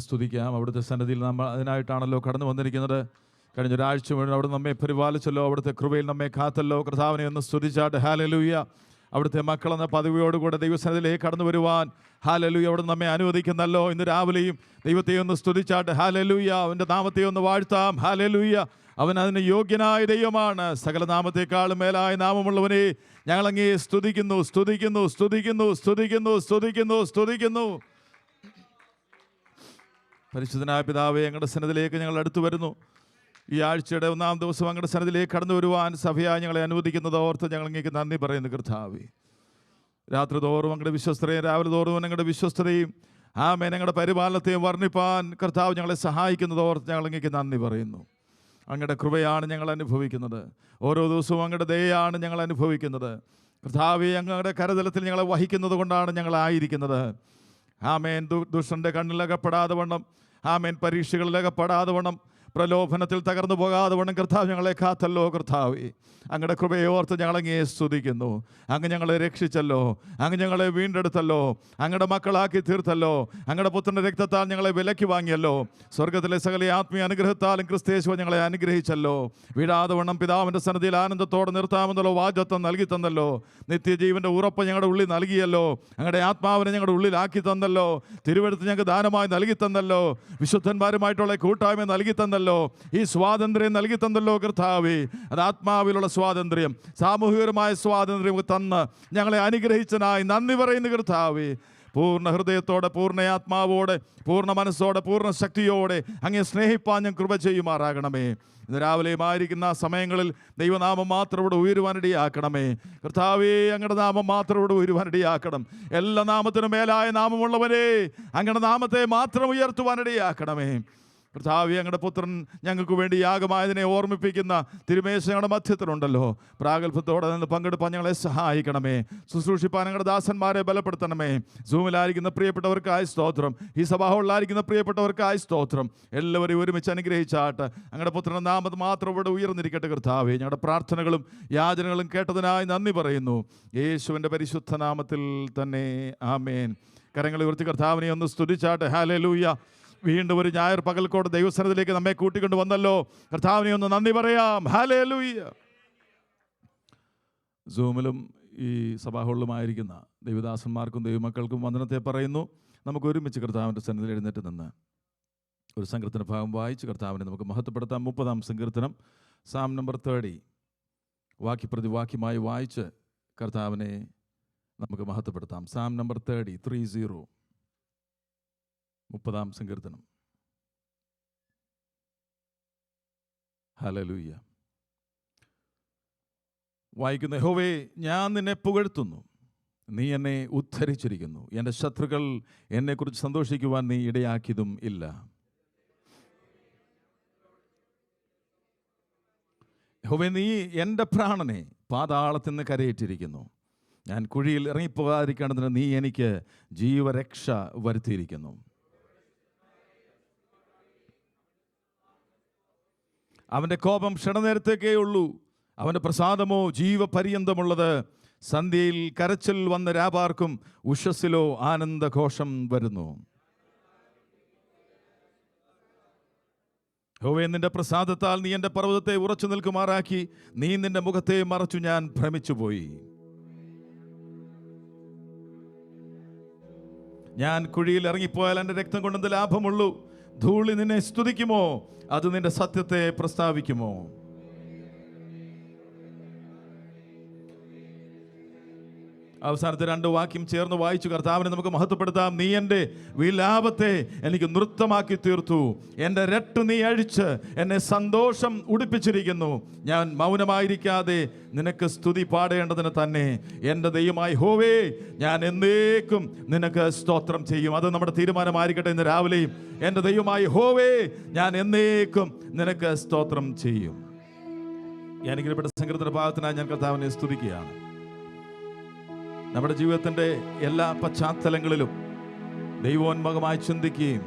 സ്തുതിക്കാം. അവിടുത്തെ സന്നിധിയിൽ നമ്മൾ അതിനായിട്ടാണല്ലോ കടന്നു വന്നിരിക്കുന്നത്. കഴിഞ്ഞ ഒരാഴ്ച മുഴുവൻ അവിടെ നമ്മെ പരിപാലിച്ചല്ലോ, അവിടുത്തെ കൃപയിൽ നമ്മെ കാത്തല്ലോ. കർത്താവിനെ ഒന്ന് സ്തുതിച്ചാട്ട് ഹല്ലേലൂയ. അവിടുത്തെ മക്കളെന്ന പദവിയോടുകൂടെ ദൈവസന്നിധിയിലേക്ക് കടന്നു വരുവാൻ ഹല്ലേലൂയ അവിടെ നമ്മെ അനുവദിക്കുന്നല്ലോ. ഇന്ന് രാവിലെയും ദൈവത്തെ ഒന്ന് സ്തുതിച്ചാട്ട് ഹല്ലേലൂയ. അവൻ്റെ നാമത്തെ ഒന്ന് വാഴ്ത്താം. ഹല്ലേലൂയ. അവൻ അതിന് യോഗ്യനായ ദൈവമാണ്. സകല നാമത്തെക്കാളും മേലായ നാമമുള്ളവനെ ഞങ്ങളങ്ങേ സ്തുതിക്കുന്നു, സ്തുതിക്കുന്നു, സ്തുതിക്കുന്നു, സ്തുതിക്കുന്നു, സ്തുതിക്കുന്നു, സ്തുതിക്കുന്നു. പരിശുദ്ധനായ പിതാവേ, ഞങ്ങളുടെ സന്നിധിയിലേക്ക് ഞങ്ങൾ അടുത്തു വരുന്നു. ഈ ആഴ്ചയുടെ 1-ാം ദിവസം അങ്ങയുടെ സന്നിധിയിലേക്ക് കടന്നു വരുവാൻ സഭയായി ഞങ്ങളെ അനുവദിക്കുന്നത് ഓർത്ത് ഞങ്ങൾ അങ്ങേക്ക് നന്ദി പറയുന്നു കർത്താവേ. രാത്രി തോറും അങ്ങയുടെ വിശ്വസ്തതയും രാവിലെ തോറും ഞങ്ങളുടെ വിശ്വസ്തതയും ആമേൻ ഞങ്ങളുടെ പരിപാലനത്തെയും വർണ്ണിപ്പാൻ കർത്താവ് ഞങ്ങളെ സഹായിക്കുന്നത് ഓർത്ത് ഞങ്ങൾ അങ്ങേക്ക് നന്ദി പറയുന്നു. അങ്ങയുടെ കൃപയാണ് ഞങ്ങൾ അനുഭവിക്കുന്നത്. ഓരോ ദിവസവും അങ്ങയുടെ ദയയാണ് ഞങ്ങൾ അനുഭവിക്കുന്നത്. കർത്താവേ, അങ്ങയുടെ കരതലത്തിൽ ഞങ്ങളെ വഹിക്കുന്നത് കൊണ്ടാണ് ഞങ്ങളായിരിക്കുന്നത്. ആമേൻ ദുഷ്ടൻ്റെ കണ്ണിലകപ്പെടാതെ വണ്ണം, ആമേൻ പരീക്ഷകളിലകപ്പെടാതെ വണ്ണം, പ്രലോഭനത്തിൽ തകർന്നു പോകാതെ വണ്ണം കർത്താവ് ഞങ്ങളെ കാത്തല്ലോ. കർത്താവേ, അങ്ങയുടെ കൃപയെ ഓർത്ത് ഞങ്ങളങ്ങേ സ്തുതിക്കുന്നു. അങ്ങ് ഞങ്ങളെ രക്ഷിച്ചല്ലോ, അങ്ങ് ഞങ്ങളെ വീണ്ടെടുത്തല്ലോ, അങ്ങയുടെ മക്കളാക്കി തീർത്തല്ലോ, അങ്ങയുടെ പുത്രൻ്റെ രക്തത്താൽ ഞങ്ങളെ വിലയ്ക്ക് വാങ്ങിയല്ലോ. സ്വർഗത്തിലെ സകല ആത്മീയ അനുഗ്രഹത്താലും ക്രിസ്തയേശുവ ഞങ്ങളെ അനുഗ്രഹിച്ചല്ലോ. വീഴാതെ വണ്ണം പിതാവിൻ്റെ സന്നിധിയിൽ ആനന്ദത്തോടെ നിർത്താമെന്നല്ലോ വാഗ്ദത്തം നൽകി തന്നല്ലോ. നിത്യജീവൻ്റെ ഉറപ്പ് ഞങ്ങളുടെ ഉള്ളിൽ നൽകിയല്ലോ. അങ്ങയുടെ ആത്മാവിനെ ഞങ്ങളുടെ ഉള്ളിലാക്കി തന്നല്ലോ. തിരുവെടുത്ത് ഞങ്ങൾക്ക് ദാനമായി നൽകി തന്നല്ലോ. വിശുദ്ധന്മാരുമായിട്ടുള്ള കൂട്ടായ്മ നൽകി തന്നല്ലോ. ഈ സ്വാതന്ത്ര്യം നൽകി തന്നല്ലോ കർത്താവേ. അത് ആത്മാവിലുള്ള സ്വാതന്ത്ര്യം, സാമൂഹികമായ സ്വാതന്ത്ര്യം തന്ന് ഞങ്ങളെ അനുഗ്രഹിച്ചനായി നന്ദി പറയുന്നു കർത്താവേ. പൂർണ്ണ ഹൃദയത്തോടെ, പൂർണ്ണ ആത്മാവോടെ, പൂർണ്ണ മനസ്സോടെ, പൂർണ്ണ ശക്തിയോടെ അങ്ങേ സ്നേഹിപ്പാൻ ഞാൻ കൃപ ചെയ്യുമാറാകണമേ. ഇന്ന് രാവിലെയുമായിരിക്കുന്ന സമയങ്ങളിൽ ദൈവനാമം മാത്രം ഇവിടെ ഉയരുവാനിടയാക്കണമേ കർത്താവേ. അങ്ങയുടെ നാമം മാത്രം ഇവിടെ ഉയരുവാനിടയാക്കണം. എല്ലാ നാമത്തിനും മേലായ നാമമുള്ളവരെ അങ്ങയുടെ നാമത്തെ മാത്രം ഉയർത്തുവാനിടയാക്കണമേ കർത്താവേ. അങ്ങയുടെ പുത്രൻ ഞങ്ങൾക്ക് വേണ്ടി യാഗമായതിനെ ഓർമ്മിപ്പിക്കുന്ന തിരുമേശ ഞങ്ങളുടെ മധ്യത്തിലുണ്ടല്ലോ. പ്രാഗൽഭ്യത്തോടെ നിന്ന് പങ്കെടുപ്പാൻ ഞങ്ങളെ സഹായിക്കണമേ. ശുശ്രൂഷിപ്പാൻ ഞങ്ങളുടെ ദാസന്മാരെ ബലപ്പെടുത്തണമേ. സൂമിലായിരിക്കുന്ന പ്രിയപ്പെട്ടവർക്കായി സ്തോത്രം. ഈ സഭാഹോളിലായിരിക്കുന്ന പ്രിയപ്പെട്ടവർക്കായി സ്തോത്രം. എല്ലാവരെയും ഒരുമിച്ച് അനുഗ്രഹിച്ചാട്ട് അങ്ങയുടെ പുത്രൻ്റെ നാമം മാത്രം ഇവിടെ ഉയർന്നിരിക്കട്ടെ കർത്താവേ. ഞങ്ങളുടെ പ്രാർത്ഥനകളും യാചനകളും കേട്ടതിനായി നന്ദി പറയുന്നു. യേശുവിൻ്റെ പരിശുദ്ധ നാമത്തിൽ തന്നെ ആമേൻ. കരങ്ങൾ ഉയർത്തി കർത്താവിനെ ഒന്ന് സ്തുതിച്ചാട്ടെ. ഹല്ലേലൂയ. വീണ്ടും ഒരു ഞായർ പകൽക്കോട് ദൈവസന്നിധിയിലേക്ക് നമ്മെ കൂട്ടിക്കൊണ്ട് വന്നല്ലോ. കർത്താവിനെ ഒന്ന് നന്ദി പറയാം. ഹല്ലേലൂയ. സൂമിലും ഈ സഭാഹോളിലുമായിരിക്കുന്ന ദൈവദാസന്മാർക്കും ദൈവമക്കൾക്കും വന്ദനത്തെ പറയുന്നു. നമുക്ക് ഒരുമിച്ച് കർത്താവിൻ്റെ സന്നിധിയിൽ എഴുന്നേറ്റ് നിന്ന് ഒരു സങ്കീർത്തന ഭാഗം വായിച്ച് കർത്താവിനെ നമുക്ക് മഹത്വപ്പെടുത്താം. 30-ാം സങ്കീർത്തനം, സാം നമ്പർ 30, വാക്യപ്രതി വാക്യമായി വായിച്ച് കർത്താവിനെ നമുക്ക് മഹത്വപ്പെടുത്താം. സാം നമ്പർ 30, 30-ാം സങ്കീർത്തനം. ഹല്ലേലൂയ. വായിക്കുന്ന യഹോവേ, ഞാൻ നിന്നെ പുകഴ്ത്തുന്നു. നീ എന്നെ ഉദ്ധരിച്ചിരിക്കുന്നു. എൻ്റെ ശത്രുക്കൾ എന്നെക്കുറിച്ച് സന്തോഷിക്കുവാൻ നീ ഇടയാക്കിയതും ഇല്ല. യഹോവേ, നീ എൻ്റെ പ്രാണനെ പാതാളത്തിൽ നിന്ന് കരയേറ്റിരിക്കുന്നു. ഞാൻ കുഴിയിൽ ഇറങ്ങിപ്പോകാതിരിക്കേണ്ടതിന് നീ എനിക്ക് ജീവരക്ഷ വരുത്തിയിരിക്കുന്നു. അവൻ്റെ കോപം ക്ഷണനേരത്തേക്കേ ഉള്ളൂ, അവൻ്റെ പ്രസാദമോ ജീവപര്യന്തമുള്ളത്. സന്ധ്യയിൽ കരച്ചിൽ വന്ന രാപാർക്കും ഉഷസ്സിലോ ആനന്ദഘോഷം വരുന്നു. യഹോവേ, നിന്റെ പ്രസാദത്താൽ നീ എൻ്റെ പർവ്വതത്തെ ഉറച്ചു നിൽക്കുമാറാക്കി. നീ നിന്റെ മുഖത്തെ മറച്ചു, ഞാൻ ഭ്രമിച്ചുപോയി. ഞാൻ കുഴിയിൽ ഇറങ്ങിപ്പോയാൽ എൻ്റെ രക്തം കൊണ്ടെന്ത് ലാഭമുള്ളൂ? ധൂളി നിന്നെ സ്തുതിക്കുമോ? അത് നിന്റെ സത്യത്തെ പ്രസ്താവിക്കുമോ? അവസാനത്തെ 2 വാക്യം ചേർന്ന് വായിച്ചു കർത്താവിനെ നമുക്ക് മഹത്വപ്പെടുത്താം. നീ എൻ്റെ വിലാപത്തെ എനിക്ക് നൃത്തമാക്കി തീർത്തു. എൻ്റെ രട്ട് നീ അഴിച്ച് എന്നെ സന്തോഷം ഉടുപ്പിച്ചിരിക്കുന്നു. ഞാൻ മൗനമായിരിക്കാതെ നിനക്ക് സ്തുതി പാടേണ്ടതിന് തന്നെ. എൻ്റെ ദൈവമായ യഹോവേ, ഞാൻ എന്നേക്കും നിനക്ക് സ്തോത്രം ചെയ്യും. അത് നമ്മുടെ തീരുമാനമായിരിക്കട്ടെ ഇന്ന് രാവിലെയും. എൻ്റെ ദൈവമായ യഹോവേ, ഞാൻ എന്നേക്കും നിനക്ക് സ്തോത്രം ചെയ്യും. അനുഗ്രഹപ്പെട്ട സങ്കീർത്തന ഭാഗത്തിനായി ഞാൻ കർത്താവിനെ സ്തുതിക്കുകയാണ്. നമ്മുടെ ജീവിതത്തിൻ്റെ എല്ലാ പശ്ചാത്തലങ്ങളിലും ദൈവോന്മുഖമായി ചിന്തിക്കുകയും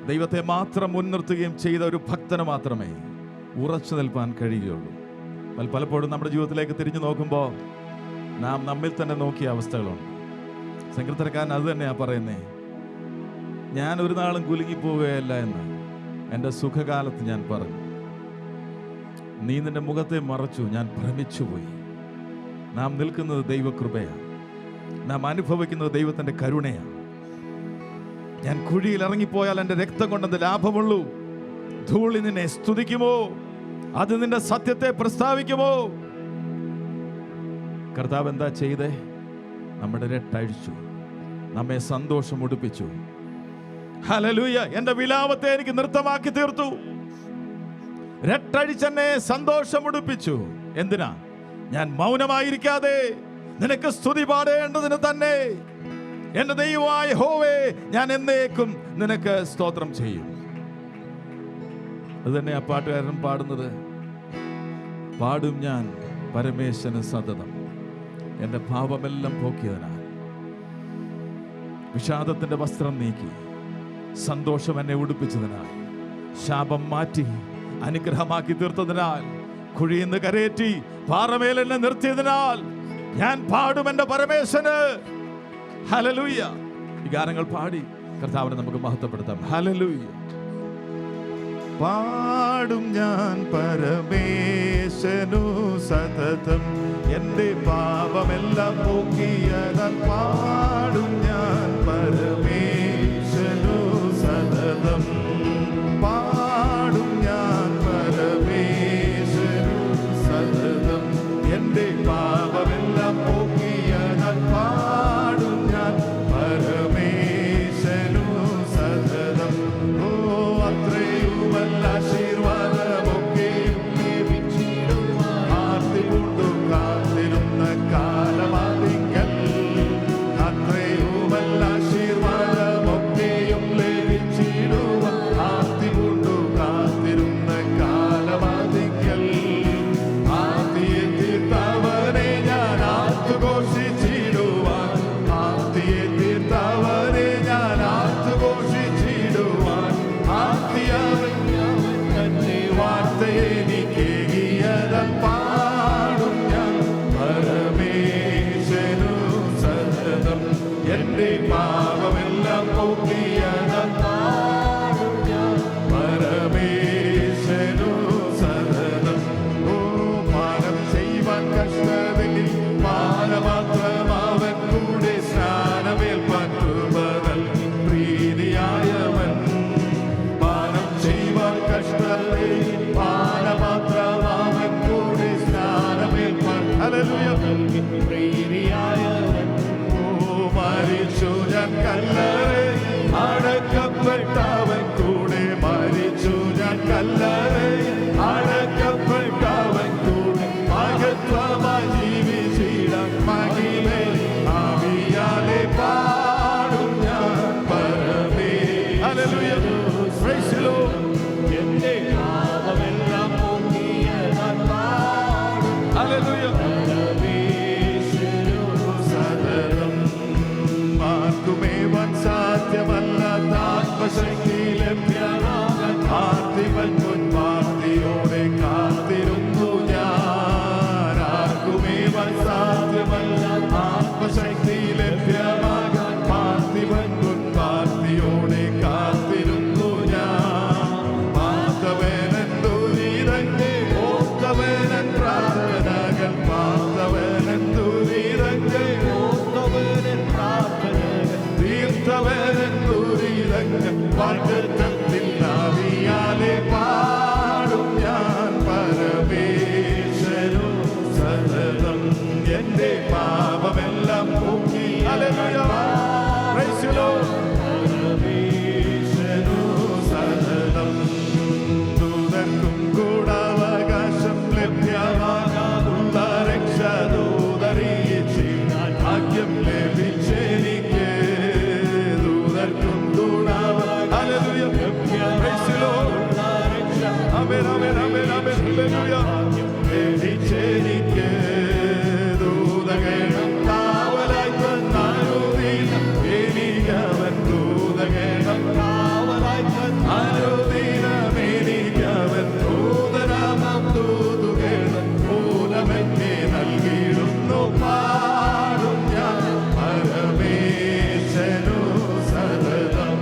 ദൈവത്തെ മാത്രം മുൻനിർത്തുകയും ചെയ്ത ഒരു ഭക്തന് മാത്രമേ ഉറച്ചു നിൽപ്പാൻ കഴിയുകയുള്ളൂ. പലപ്പോഴും നമ്മുടെ ജീവിതത്തിലേക്ക് തിരിഞ്ഞു നോക്കുമ്പോൾ നാം നമ്മിൽ തന്നെ നോക്കിയ അവസ്ഥകളുണ്ട്. സങ്കീർത്തനക്കാരൻ അത് തന്നെയാണ് പറയുന്നത്. ഞാൻ ഒരു നാളും കുലുങ്ങിപ്പോവുകയല്ല എന്ന് എൻ്റെ സുഖകാലത്ത് ഞാൻ പറഞ്ഞു. നീ നിന്റെ മുഖത്തെ മറച്ചു, ഞാൻ ഭ്രമിച്ചുപോയി. നാം നിൽക്കുന്നത് ദൈവകൃപയാണ്, നാം അനുഭവിക്കുന്നത് ദൈവത്തിൻ്റെ കരുണയാണ്. ഞാൻ കുഴിയിൽ ഇറങ്ങിപ്പോയാൽ എൻ്റെ രക്തം കൊണ്ടെന്ത് ലാഭമുള്ളൂ? ധൂളി നിന്നെ സ്തുതിക്കുമോ? അത് നിന്റെ സത്യത്തെ പ്രസ്താവിക്കുമോ? കർത്താവ് എന്താ ചെയ്തേ? നമ്മുടെ രട്ടഴിച്ചു, നമ്മെ സന്തോഷം ഉടുപ്പിച്ചു. ഹല്ലേലൂയ! എൻ്റെ വിലാപത്തെ എനിക്ക് നൃത്തമാക്കി തീർത്തു. രട്ടഴിച്ചെന്നെ സന്തോഷം ഉടുപ്പിച്ചു. എന്തിനാ? ഞാൻ മൗനമായിരിക്കാതെ നിനക്ക് സ്തുതി പാടേണ്ടതിന് തന്നെ. എൻ്റെ ദൈവമായ യഹോവേ, ഞാൻ എന്നേക്കും നിനക്ക് സ്തോത്രം ചെയ്യും. അത് തന്നെ ആ പാട്ടുകാരൻ പാടുന്നത്. പാടും ഞാൻ പരമേശ്വരന് സതതം, എൻ്റെ പാപമെല്ലാം പോക്കിയതിനാൽ. വിഷാദത്തിന്റെ വസ്ത്രം നീക്കി സന്തോഷം എന്നെ ഉടുപ്പിച്ചതിനാൽ, ശാപം മാറ്റി അനുഗ്രഹമാക്കി തീർത്തതിനാൽ, കുഴിയിൽ നിന്ന് കരയേറ്റി പാറമേൽ എന്നെ നിർത്തിയതിനാൽ ഞാൻ പാടും എൻ്റെ പരമേശ്വരന്. ഹല്ലേലൂയ! ഈ ഗാനങ്ങൾ പാടി കർത്താവിനെ നമുക്ക് മഹത്വപ്പെടുത്താം. ഹല്ലേലൂയ! പാടും ഞാൻ പരമേശ്വരനു സതതം, എൻ്റെ പാപമെല്ലാം പോക്കിയതാൽ. പാടും ഞാൻ പരമേശ്വരനു സതതം, പാടും ഞാൻ പരമേശ്വരനു സതതം, എൻ്റെ പാപമെല്ലാം പോക്കിയതാൽ. പാടും ഞാൻ പരമേശ്വരനു സതതം. ഓ അത്രയുമല്ല ആശീർവാദമൊക്കെയും ലഭിച്ചിടുവാൻ ആർത്തികൊണ്ടു കാത്തിരുന്ന കാലമാതിക്കൽ. അത്രയുമല്ല ആശീർവാദമൊക്കെയും ലഭിച്ചിടുവാൻ ആർത്തികൊണ്ടു കാത്തിരുന്ന കാലമാതിക്കൽ. ആർത്തിയെ തീർത്തവനെ ഞാൻ ആർത്തുഘോഷിച്ചിടുവാൻ, ആർത്തിയെ തീർത്തവനെ ഞാൻ ആർത്തുഘോഷിച്ചിടുവാൻ. ആർത്തിയവൻ തന്നെ വാർത്തയെനിക്കേകിയതാൽ. പാടും ഞാൻ പരമേശ്വരനു സതതം, എൻ്റെ പാപമെല്ലാം പോക്കിയതാൽ. പാടും ഞാൻ പരമേശ്വരനു സതതം. ഓ പാനം ചെയ്യുവാൻ കഷ്ടതയിൽ പാനമാത്രമാവൻ കൂടെ സ്നാനമേൽപ്പാൻ കൃപ നൽകി പ്രീതിയായവൻ. പാനം ചെയ്യുവാൻ കഷ്ടതയിൽ പാനമാത്രമാവൻ കൂടെ സ്നാനമേൽപ്പാൻ ഹല്ലേലൂയ നൽകി പ്രീതിയായവൻ. ഓ മരിച്ചു ഞാൻ കല്ലറയിൽ അടക്കപ്പെട്ടവൻ കൂടെ, മരിച്ചു ഞാൻ കല്ലറയിൽ അടക്കപ്പെട്ടവൻ കൂടെ. മഹത്വമായി ജീവിച്ചിടാൻ മഹിമയിൽ ആവിയാലെ പാടും ഞാൻ പരമേശ്വരനു. ഹല്ലേലൂയ! Praise the Lord. എൻ്റെ പാപമെല്ലാം പോക്കിയതാൽ. പാടും ഹല്ലേലൂയ പരമേശ്വരനു സതതം. ആർക്കുമേവാൻ സാധ്യമല്ലാത്ത ആത്മശക്തി ലഭ്യമാകാൻ ആർത്തിവൻ മുൻപാർത്തിയോടെ കാത്തിരുന്നു ഞാൻ. ആർക്കുമേവാൻ സാധ്യമല്ലാത്ത ആത്മശക്തി ലഭ്യമാകാൻ പാർത്ഥിവൻ മുൻപാർത്തിയോടെ കാത്തിരുന്നു ഞാൻ. പാർത്തവനൻ ദുരിതങ്ങൾ ഓർത്തവനൻ പ്രാർത്ഥനകൾ, പാർത്തവനൻ ദുരിതങ്ങൾ ഓർത്തവനൻ പ്രാർത്ഥനകൾ, തീർത്തവനൻ ദുരിതങ്ങൾ വാഗ്ദത്തത്തിൽ ആവിയാലെ. പാടും ഞാൻ പരമേശ്വരനു സതതം, എൻ്റെ പാപമെല്ലാം പോക്കി. ഹല്ലേലൂയ! Praise the Lord. പരമേശ്വരനു സതതം. ദൂതർക്കും കൂടാവകാശം ലഭ്യമാകാനുള്ള രക്ഷദൂതറിയിച്ചിടാൻ ഭാഗ്യം ലഭിച്ചെനിക്ക്. ദൂതർക്കും കൂടാവകാശം ഹല്ലേലൂയ! Praise the Lord. ആമേൻ ആമേൻ ആമേൻ ആമേൻ ഹല്ലേലൂയ! ലഭിച്ചെനിക്ക്. ദൂതഗണം കാവലായി തന്നാരുദീനം എനിക്കവൻ. ദൂതഗണം കാവലായി തന്നാരുദീനം എനിക്കവൻ. ദൂതനാമം ദൂതുകേണം മൂലമെന്നെ നൽകിയിടുന്നു. പാടും ഞാൻ പരമേശ്വരനു സതതം,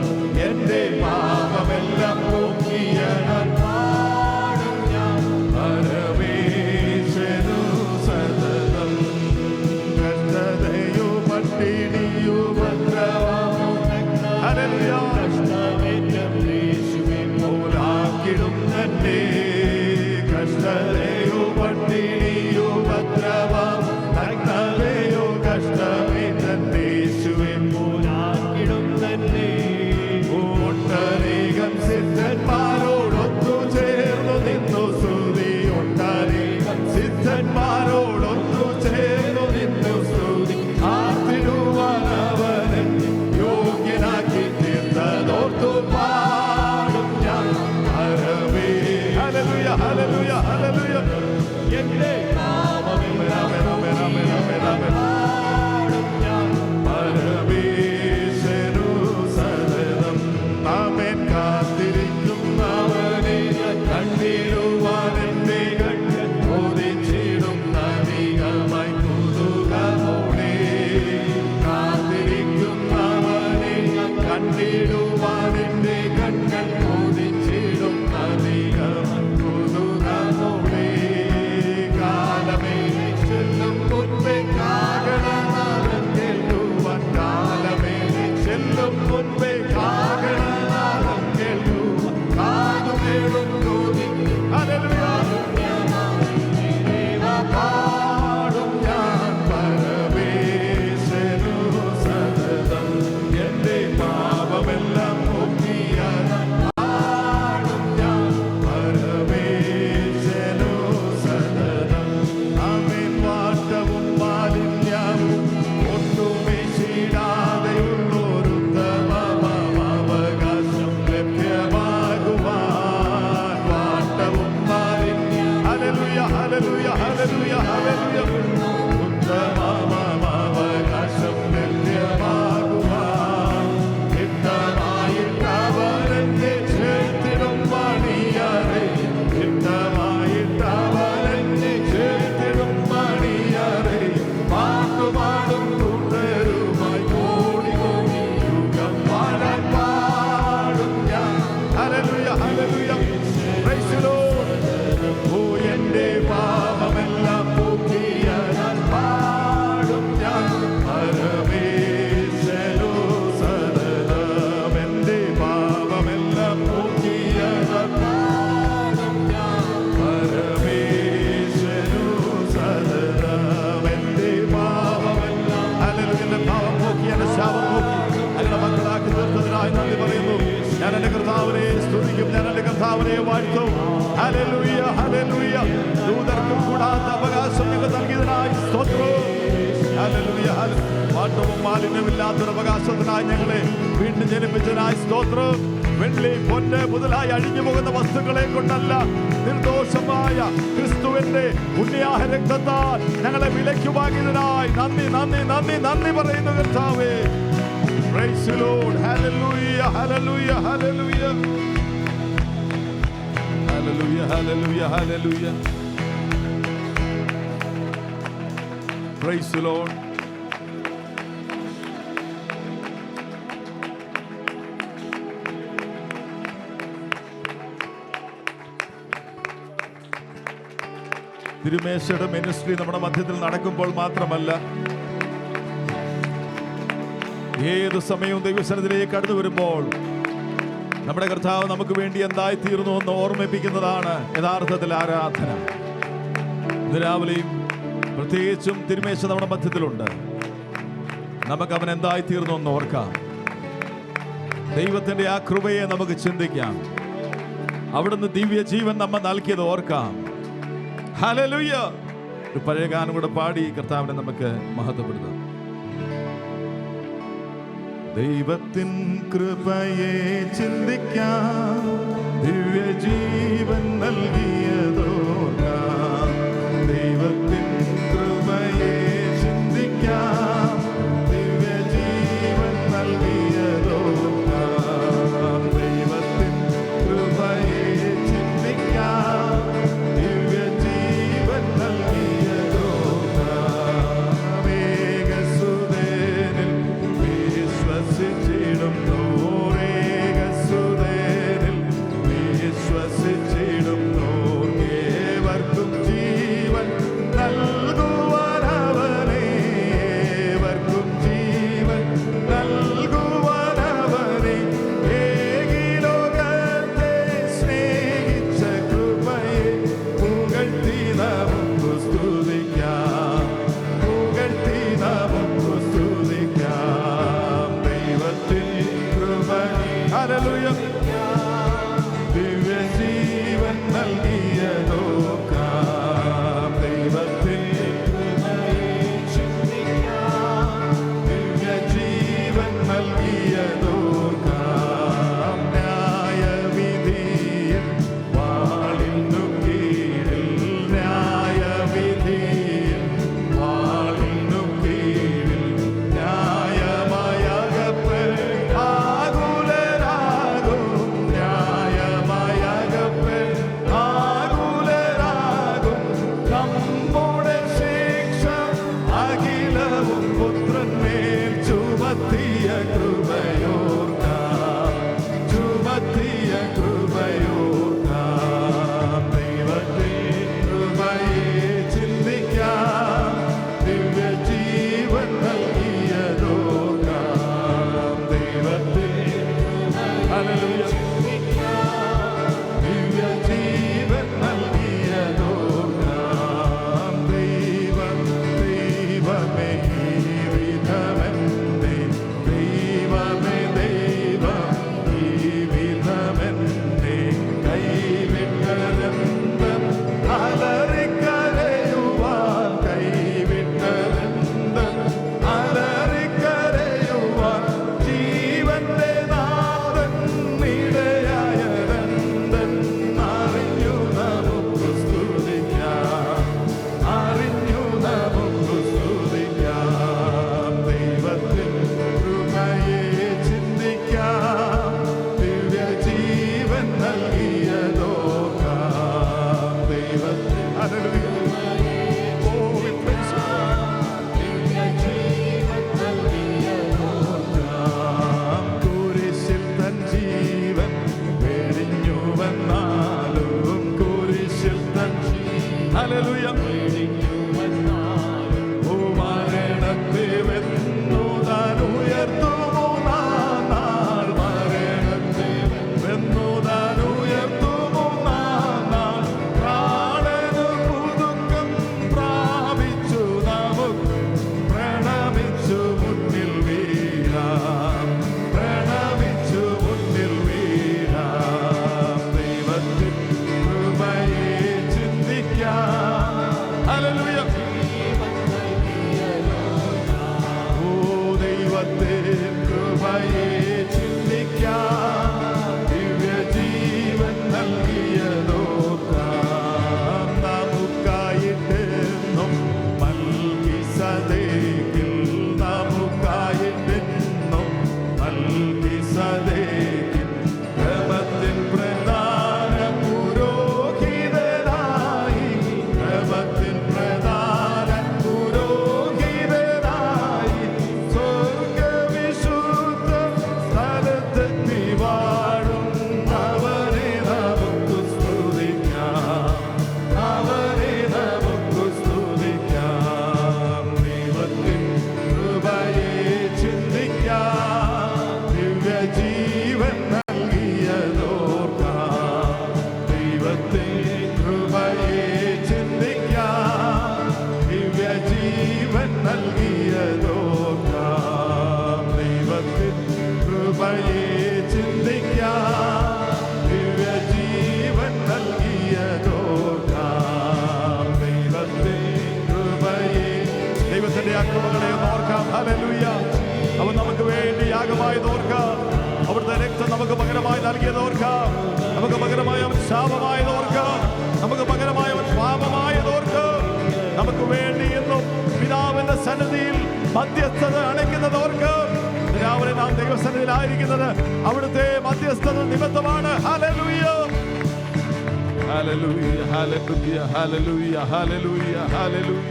പാട്ടവും മാലിന്യമില്ലാത്തൊരു അവകാശത്തിനായി ഞങ്ങളെ വീണ്ടും ജനിപ്പിച്ചതിനായി സ്തോത്രം. വെള്ളി പൊന്ന് മുതലായി അഴിഞ്ഞു പോകുന്ന വസ്തുക്കളെ കൊണ്ടല്ല, നിർദോഷമായ ക്രിസ്തുവിന്റെ പുണ്യാഹ രക്തത്താൽ ഞങ്ങളെ വിലയ്ക്ക് വാങ്ങിയതിനായി നന്ദി നന്ദി നന്ദി നന്ദി പറയുന്നു കർത്താവേ. Praise the Lord. Hallelujah, hallelujah, hallelujah. Hallelujah, hallelujah, hallelujah. Praise the Lord. തിരുമേശയുടെ മിനിസ്ട്രി നമ്മുടെ മധ്യത്തിൽ നടക്കുമ്പോൾ മാത്രമല്ല, ഏതു സമയവും ദൈവസന്നിധിയിലേക്ക് കടന്നു വരുമ്പോൾ നമ്മുടെ കർത്താവ് നമുക്ക് വേണ്ടി എന്തായി തീർന്നു എന്ന് ഓർമ്മിപ്പിക്കുന്നതാണ് യഥാർത്ഥത്തിൽ ആരാധന. ഇന്ന് രാവിലെയും പ്രത്യേകിച്ചും തിരുമേശ നമ്മുടെ മധ്യത്തിലുണ്ട്. നമുക്ക് അവൻ എന്തായി തീർന്നു എന്ന് ഓർക്കാം. ദൈവത്തിന്റെ ആ കൃപയെ നമുക്ക് ചിന്തിക്കാം. അവിടുന്ന് ദിവ്യ ജീവൻ നമ്മെ നൽകിയത് ഓർക്കാം. ഹല്ലേലൂയ. ഒരു പഴയ ഗാനം കൂടെ പാടി കർത്താവിനെ നമുക്ക് മഹത്വപ്പെടുത്താം. ദൈവത്തിൻ കൃപയെ ചിന്തിക്കാം, ദിവ്യ ജീവൻ നൽകിയതോർക്കാം. ദൈവത്തിൻ കൃപയെ ചിന്തിക്കാം, ദിവ്യ ജീവൻ നൽകിയതോർക്കാം. ദൈവത്തിൻ കൃപയെ ചിന്തിക്കാം, ദിവ്യ ജീവൻ നൽകിയതോർക്കാം. ഏകസുതനിൽ വിശ്വസിച്ചിടും ഏകസുതനിൽ വിശ്വസിച്ചിടും ഏവർക്കും ജീവൻ നൽകുവാനവനേ, ഏവർക്കും ജീവൻ നൽകുവാനവനേ. ഏകിലോകത്തെ സ്നേഹിച്ച കൃപയെ പുകഴ്ത്തി നമുക്ക് സ്തുതിക്കാം, പുകഴ്ത്തി നമുക്ക് സ്തുതിക്കാം. ദൈവത്തിൻ കൃപ, ഹല്ലേലൂയ, ദിവ്യ ജീവൻ നൽകിയതോർക്കാം. ദൈവത്തിൻ കൃപയെ ചിന്തിക്കാം, ദിവ്യ ജീവൻ നൽകിയതോർക്കാം. ന്യായവിധിയിൽ വാളിനു കീഴിൽ, ന്യായവിധിയിൽ അവൻ നമുക്ക് വേണ്ടി യാഗമായത് ഓർക്കാം. അവിടുത്തെ രക്തം നമുക്ക് പകരമായി നൽകിയത് ഓർക്കാം. നമുക്ക് പകരമായി അവൻ ശാപമായത് ഓർക്കാം. നമുക്ക് പകരമായി അവൻ പാപമായത് ഓർക്കാം. നമുക്ക് വേണ്ടി എന്നും പിതാവിന്റെ സന്നിധിയിൽ മധ്യസ്ഥത അണയ്ക്കുന്നത് ഓർക്കാം. രാവിലെ നാം ദൈവസന്നിധിയിലായിരിക്കുന്നത് അവിടുത്തെ മധ്യസ്ഥത നിമിത്തമാണ്. ഹല്ലേലൂയ, ഹല്ലേലൂയ, ഹല്ലേലൂയ, ഹല്ലേലൂയ, ഹല്ലേലൂയ, ഹല്ലേലൂയ.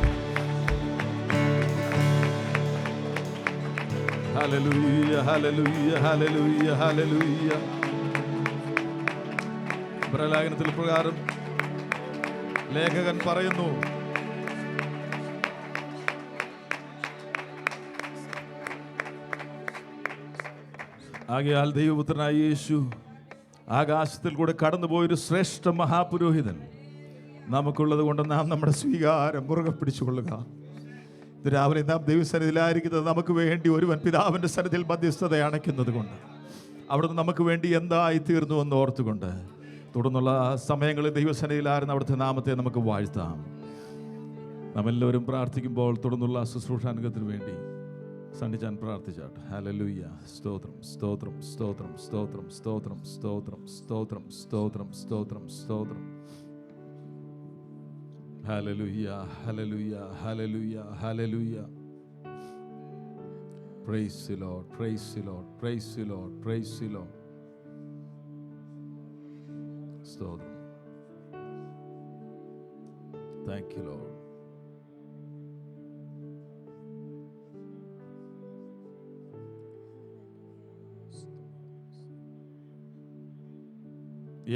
Hallelujah, hallelujah, hallelujah, hallelujah. പ്രലായനത്തിൽ പ്രകാരം ലേഖകൻ പറയുന്നു, ആകയാൽ ദൈവപുത്രനായ യേശു ആകാശത്തിൽ കൂടെ കടന്നുപോയൊരു ശ്രേഷ്ഠ മഹാപുരോഹിതൻ നമുക്കുള്ളത് കൊണ്ട് നാം നമ്മുടെ സ്വീകാരം മുറുകെ പിടിച്ചുകൊള്ളുക. രാവിലെ നാം ദൈവസന്നിധിയിലായിരിക്കുന്നത് നമുക്ക് വേണ്ടി ഒരുവൻ പിതാവിൻ്റെ സന്നിധിയിൽ മധ്യസ്ഥത അണയ്ക്കുന്നത് കൊണ്ട്, അവിടുന്ന് നമുക്ക് വേണ്ടി എന്തായി തീർന്നു എന്ന് ഓർത്തുകൊണ്ട് തുടർന്നുള്ള സമയങ്ങളിൽ ദൈവസന്നിധിയിലായിരുന്ന അവിടുത്തെ നാമത്തെ നമുക്ക് വാഴ്ത്താം. നാം എല്ലാവരും പ്രാർത്ഥിക്കുമ്പോൾ തുടർന്നുള്ള ശുശ്രൂഷാനുഗത്തിന് വേണ്ടി സണ്ണിച്ചാൻ പ്രാർത്ഥിച്ചാട്ടെ. ഹല്ലേലൂയ, സ്തോത്രം, സ്തോത്രം, സ്തോത്രം, സ്തോത്രം, സ്തോത്രം, സ്തോത്രം, സ്തോത്രം, സ്തോത്രം, സ്തോത്രം, സ്തോത്രം. Hallelujah, hallelujah, hallelujah, hallelujah. Praise the Lord, praise the Lord, praise the Lord, praise the Lord. Stotram. Thank you, Lord.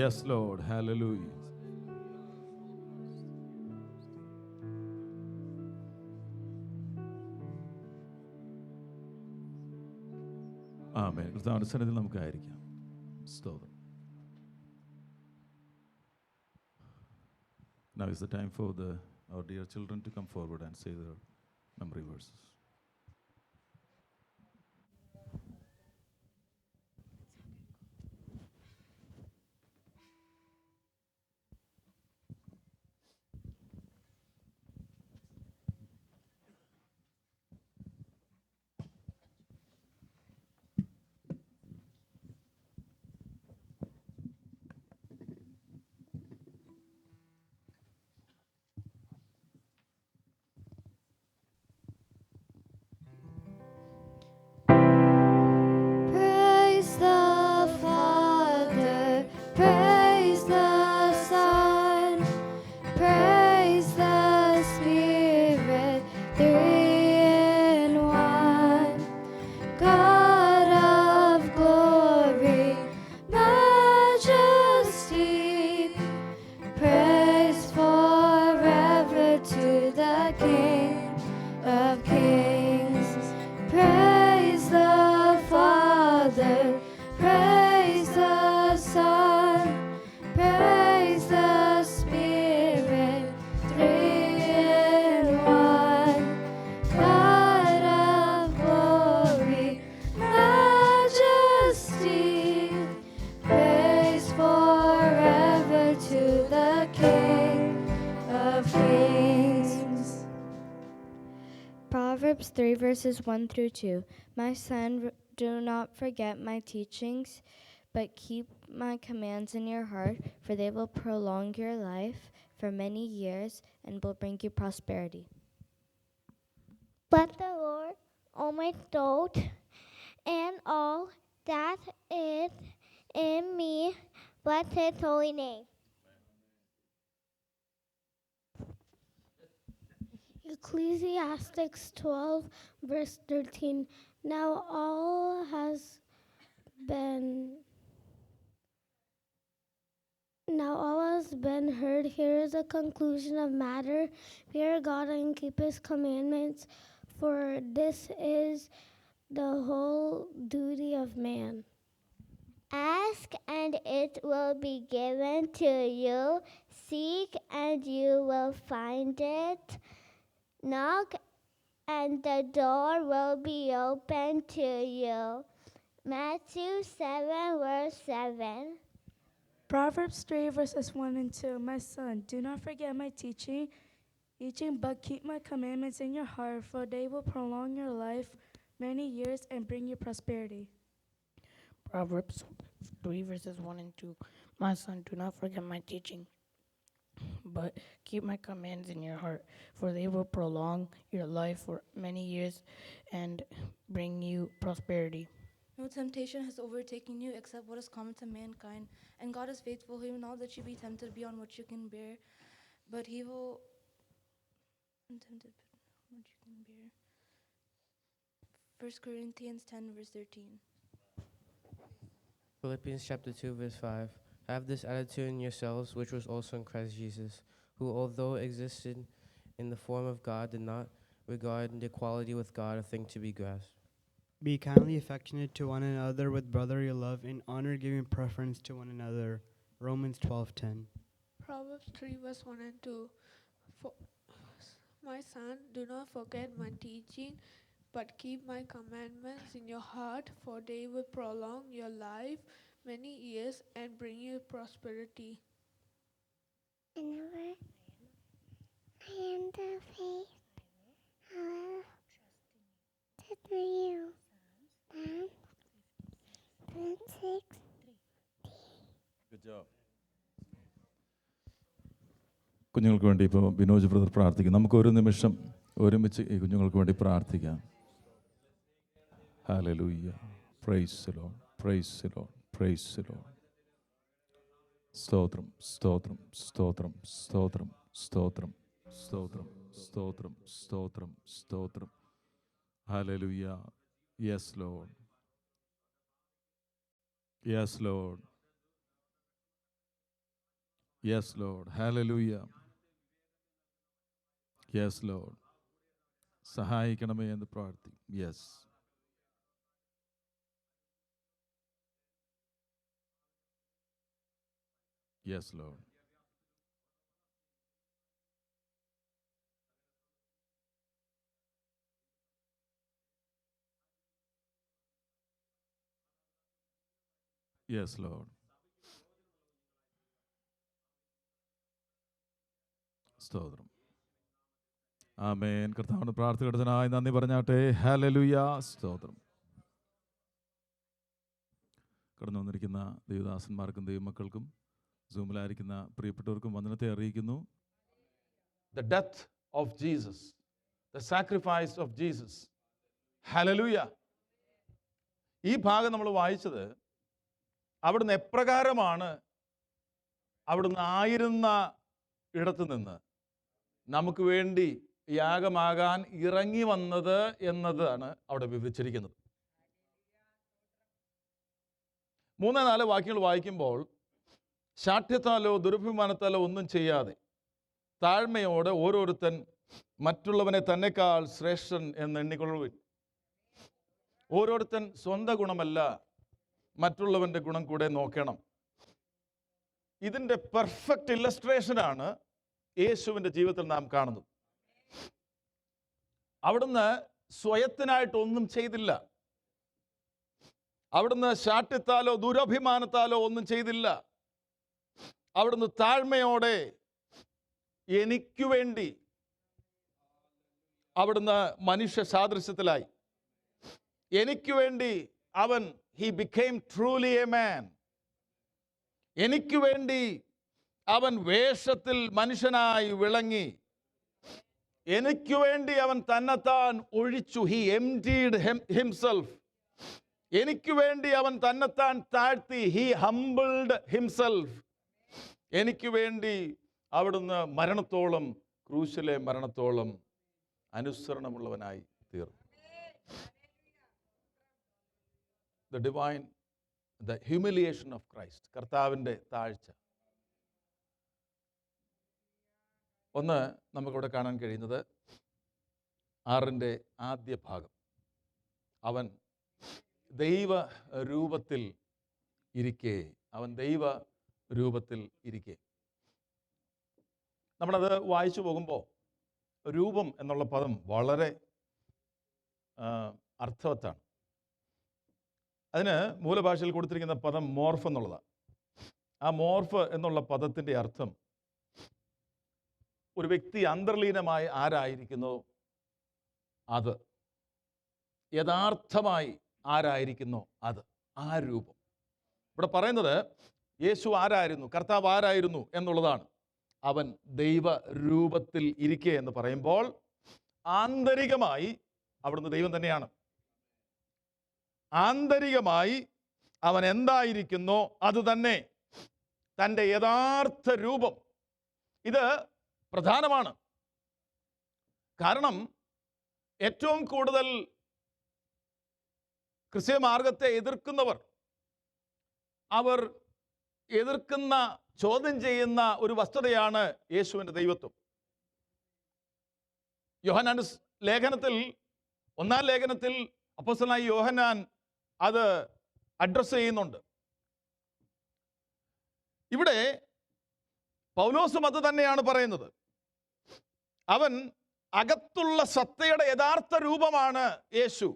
Yes, Lord, hallelujah. ആമേൻ. കർത്താവിന്റെ സന്നിധിയിൽ നമുക്കായിരിക്കാം. സ്തോത്രം. Now is the time for our dear children to come forward and say their memory verses. Praise the Father, praise the Son, praise the Spirit, three in one. God of glory, majesty, praise forever to the King of Kings. Praise the Father, praise the Son, praise the Spirit, three in one. God of glory, majesty, praise forever to the King of Kings. Proverbs 3 verses 1 through 2. My son, do not forget my teachings, but keep my commands in your heart, for they will prolong your life for many years and will bring you prosperity. Bless the Lord, O my soul, and all that is in me. Bless his holy name. Ecclesiastes 12, verse 13. Now all has been heard. Here is a conclusion of matter. Fear God and keep his commandments, for this is the whole duty of man. Ask and it will be given to you. Seek and you will find it. Knock and the door will be open to you. Matthew 7, verse 7. Proverbs 3 verses 1 and 2. My son, do not forget my teaching, but keep my commandments in your heart, for they will prolong your life many years and bring you prosperity. Proverbs 3 verses 1 and 2. My son, do not forget my teaching, but keep my commands in your heart, for they will prolong your life for many years and bring you prosperity. No temptation has overtaken you except what is common to mankind, and God is faithful. He will not let you be tempted beyond what you can bear, but he will tempted what you can bear. 1 Corinthians 10, verse 13. Philippians chapter 2, verse 5. Have this attitude in yourselves, which was also in Christ Jesus, who, although existed in the form of God, did not regard the equality with God a thing to be grasped. Be kindly affectionate to one another with brotherly love, in honor giving preference to one another. Romans 12:10. Proverbs 3 verse 1 and 2. My son, do not forget my teaching, but keep my commandments in your heart, for they will prolong your life many years and bring you prosperity. I am the faith. I will trust in you. Psalm 6. Good job. കുഞ്ഞുങ്ങൾക്ക് വേണ്ടി ഇപ്പോൾ Binoj brother പ്രാർത്ഥിക്കും. നമുക്ക് ഒരു നിമിഷം ഒരുമിച്ച് ഈ കുഞ്ഞുങ്ങൾക്ക് വേണ്ടി പ്രാർത്ഥിക്കാം. Hallelujah. Praise the Lord. Price the Lord. Price the Lord. സ്തോത്രം സ്തോത്രം സ്തോത്രം സ്തോത്രം സ്തോത്രം സ്തോത്രം സ്തോത്രം സ്തോത്രം സ്തോത്രം. Hallelujah. Yes Lord. Yes Lord. Yes Lord. Hallelujah. Yes Lord. സഹായിക്കണമേ എന്ന് പ്രാർത്ഥിക്കും. Yes. Yes Lord. Yes Lord. സ്തോത്രം. ആമേൻ. കർത്താവിന്റെ പ്രാർത്ഥിക്കുന്നതിനായി നന്ദി പറഞ്ഞാട്ടെ. ഹല്ലേലൂയ. സ്തോത്രം. കടന്നു വന്നിരിക്കുന്ന ദൈവദാസന്മാർക്കും ദൈവമക്കൾക്കും സൂമിലായിരിക്കുന്ന പ്രിയപ്പെട്ടവർക്കും വന്ദനത്തെ അറിയിക്കുന്നു. The death of Jesus, the sacrifice of Jesus. Hallelujah. ഈ ഭാഗം നമ്മൾ വായിച്ചത് അവിടുന്ന് എപ്രകാരമാണ് അവിടുന്ന് ആയിരുന്ന ഇടത്ത് നിന്ന് നമുക്ക് വേണ്ടി യാഗമാകാൻ ഇറങ്ങി വന്നത് എന്നതാണ് അവിടെ വിവരിച്ചിരിക്കുന്നത്. 3-4 വാക്യങ്ങൾ വായിക്കുമ്പോൾ, ശാഠ്യത്താലോ ദുരഭിമാനത്താലോ ഒന്നും ചെയ്യാതെ താഴ്മയോടെ ഓരോരുത്തൻ മറ്റുള്ളവനെ തന്നെക്കാൾ ശ്രേഷ്ഠൻ എന്ന് എണ്ണിക്കൊള്ളുവിൻ. ഓരോരുത്തൻ സ്വന്തം ഗുണമല്ല മറ്റുള്ളവൻ്റെ ഗുണം കൂടെ നോക്കണം. ഇതിൻ്റെ പെർഫെക്റ്റ് ഇല്ലസ്ട്രേഷനാണ് യേശുവിൻ്റെ ജീവിതത്തിൽ നാം കാണുന്നത്. അവിടുന്ന് സ്വയത്തിനായിട്ടൊന്നും ചെയ്തില്ല. അവിടുന്ന് ശാഠ്യത്താലോ ദുരഭിമാനത്താലോ ഒന്നും ചെയ്തില്ല. അവിടുന്ന് താഴ്മയോടെ എനിക്ക് വേണ്ടി അവിടുന്ന് മനുഷ്യ സാദൃശ്യത്തിലായി. എനിക്ക് വേണ്ടി അവൻ he became truly a man. എനിക്ക് വേണ്ടി അവൻ വേഷത്തിൽ മനുഷ്യനായി വിളങ്ങി. എനിക്ക് വേണ്ടി അവൻ തന്നെത്താൻ ഒഴിച്ചു. he emptied himself. എനിക്ക് വേണ്ടി അവൻ തന്നെത്താൻ താഴ്ത്തി. he humbled himself. എനിക്ക് വേണ്ടി അവിടുന്ന് മരണത്തോളം, ക്രൂശിലെ മരണത്തോളം അനുസരണമുള്ളവനായി തീർന്നു. The divine, the humiliation of Christ. കർത്താവിൻ്റെ താഴ്ച. ഒന്ന് നമുക്കിവിടെ കാണാൻ കഴിയുന്നത് 6-ന്റെ ആദ്യ ഭാഗം. അവൻ ദൈവ രൂപത്തിൽ ഇരിക്കെ, അവൻ ദൈവ രൂപത്തിൽ ഇരിക്കെ. നമ്മളത് വായിച്ചു പോകുമ്പോൾ രൂപം എന്നുള്ള പദം വളരെ അർത്ഥവത്താണ്. അതിന് മൂലഭാഷയിൽ കൊടുത്തിരിക്കുന്ന പദം മോർഫ് എന്നുള്ളതാണ്. ആ മോർഫ് എന്നുള്ള പദത്തിൻ്റെ അർത്ഥം ഒരു വ്യക്തി അന്തർലീനമായി ആരായിരിക്കുന്നോ അത്, യഥാർത്ഥമായി ആരായിരിക്കുന്നോ അത്, ആ രൂപം. ഇവിടെ പറയുന്നത് യേശു ആരായിരുന്നു, കർത്താവ് ആരായിരുന്നു എന്നുള്ളതാണ്. അവൻ ദൈവ രൂപത്തിൽ ഇരിക്കെ എന്ന് പറയുമ്പോൾ ആന്തരികമായി അവിടുന്ന് ദൈവം തന്നെയാണ്. ആന്തരികമായി അവൻ എന്തായിരിക്കുന്നോ അത് തന്നെ തൻ്റെ യഥാർത്ഥ രൂപം. ഇത് പ്രധാനമാണ്. കാരണം ഏറ്റവും കൂടുതൽ ക്രിസ്തീയ മാർഗത്തെ എതിർക്കുന്നവർ, അവർ എതിർക്കുന്ന, ചോദ്യം ചെയ്യുന്ന ഒരു വസ്തുതയാണ് യേശുവിൻ്റെ ദൈവത്വം. യോഹന്നാൻ ലേഖനത്തിൽ, 1-ാം ലേഖനത്തിൽ അപ്പോസ്തലനായ യോഹന്നാൻ അത് അഡ്രസ്സ് ചെയ്യുന്നുണ്ട്. ഇവിടെ പൗലോസും അത് തന്നെയാണ് പറയുന്നത്. അവൻ അകത്തുള്ള സത്തയുടെ യഥാർത്ഥ രൂപമാണ് യേശു.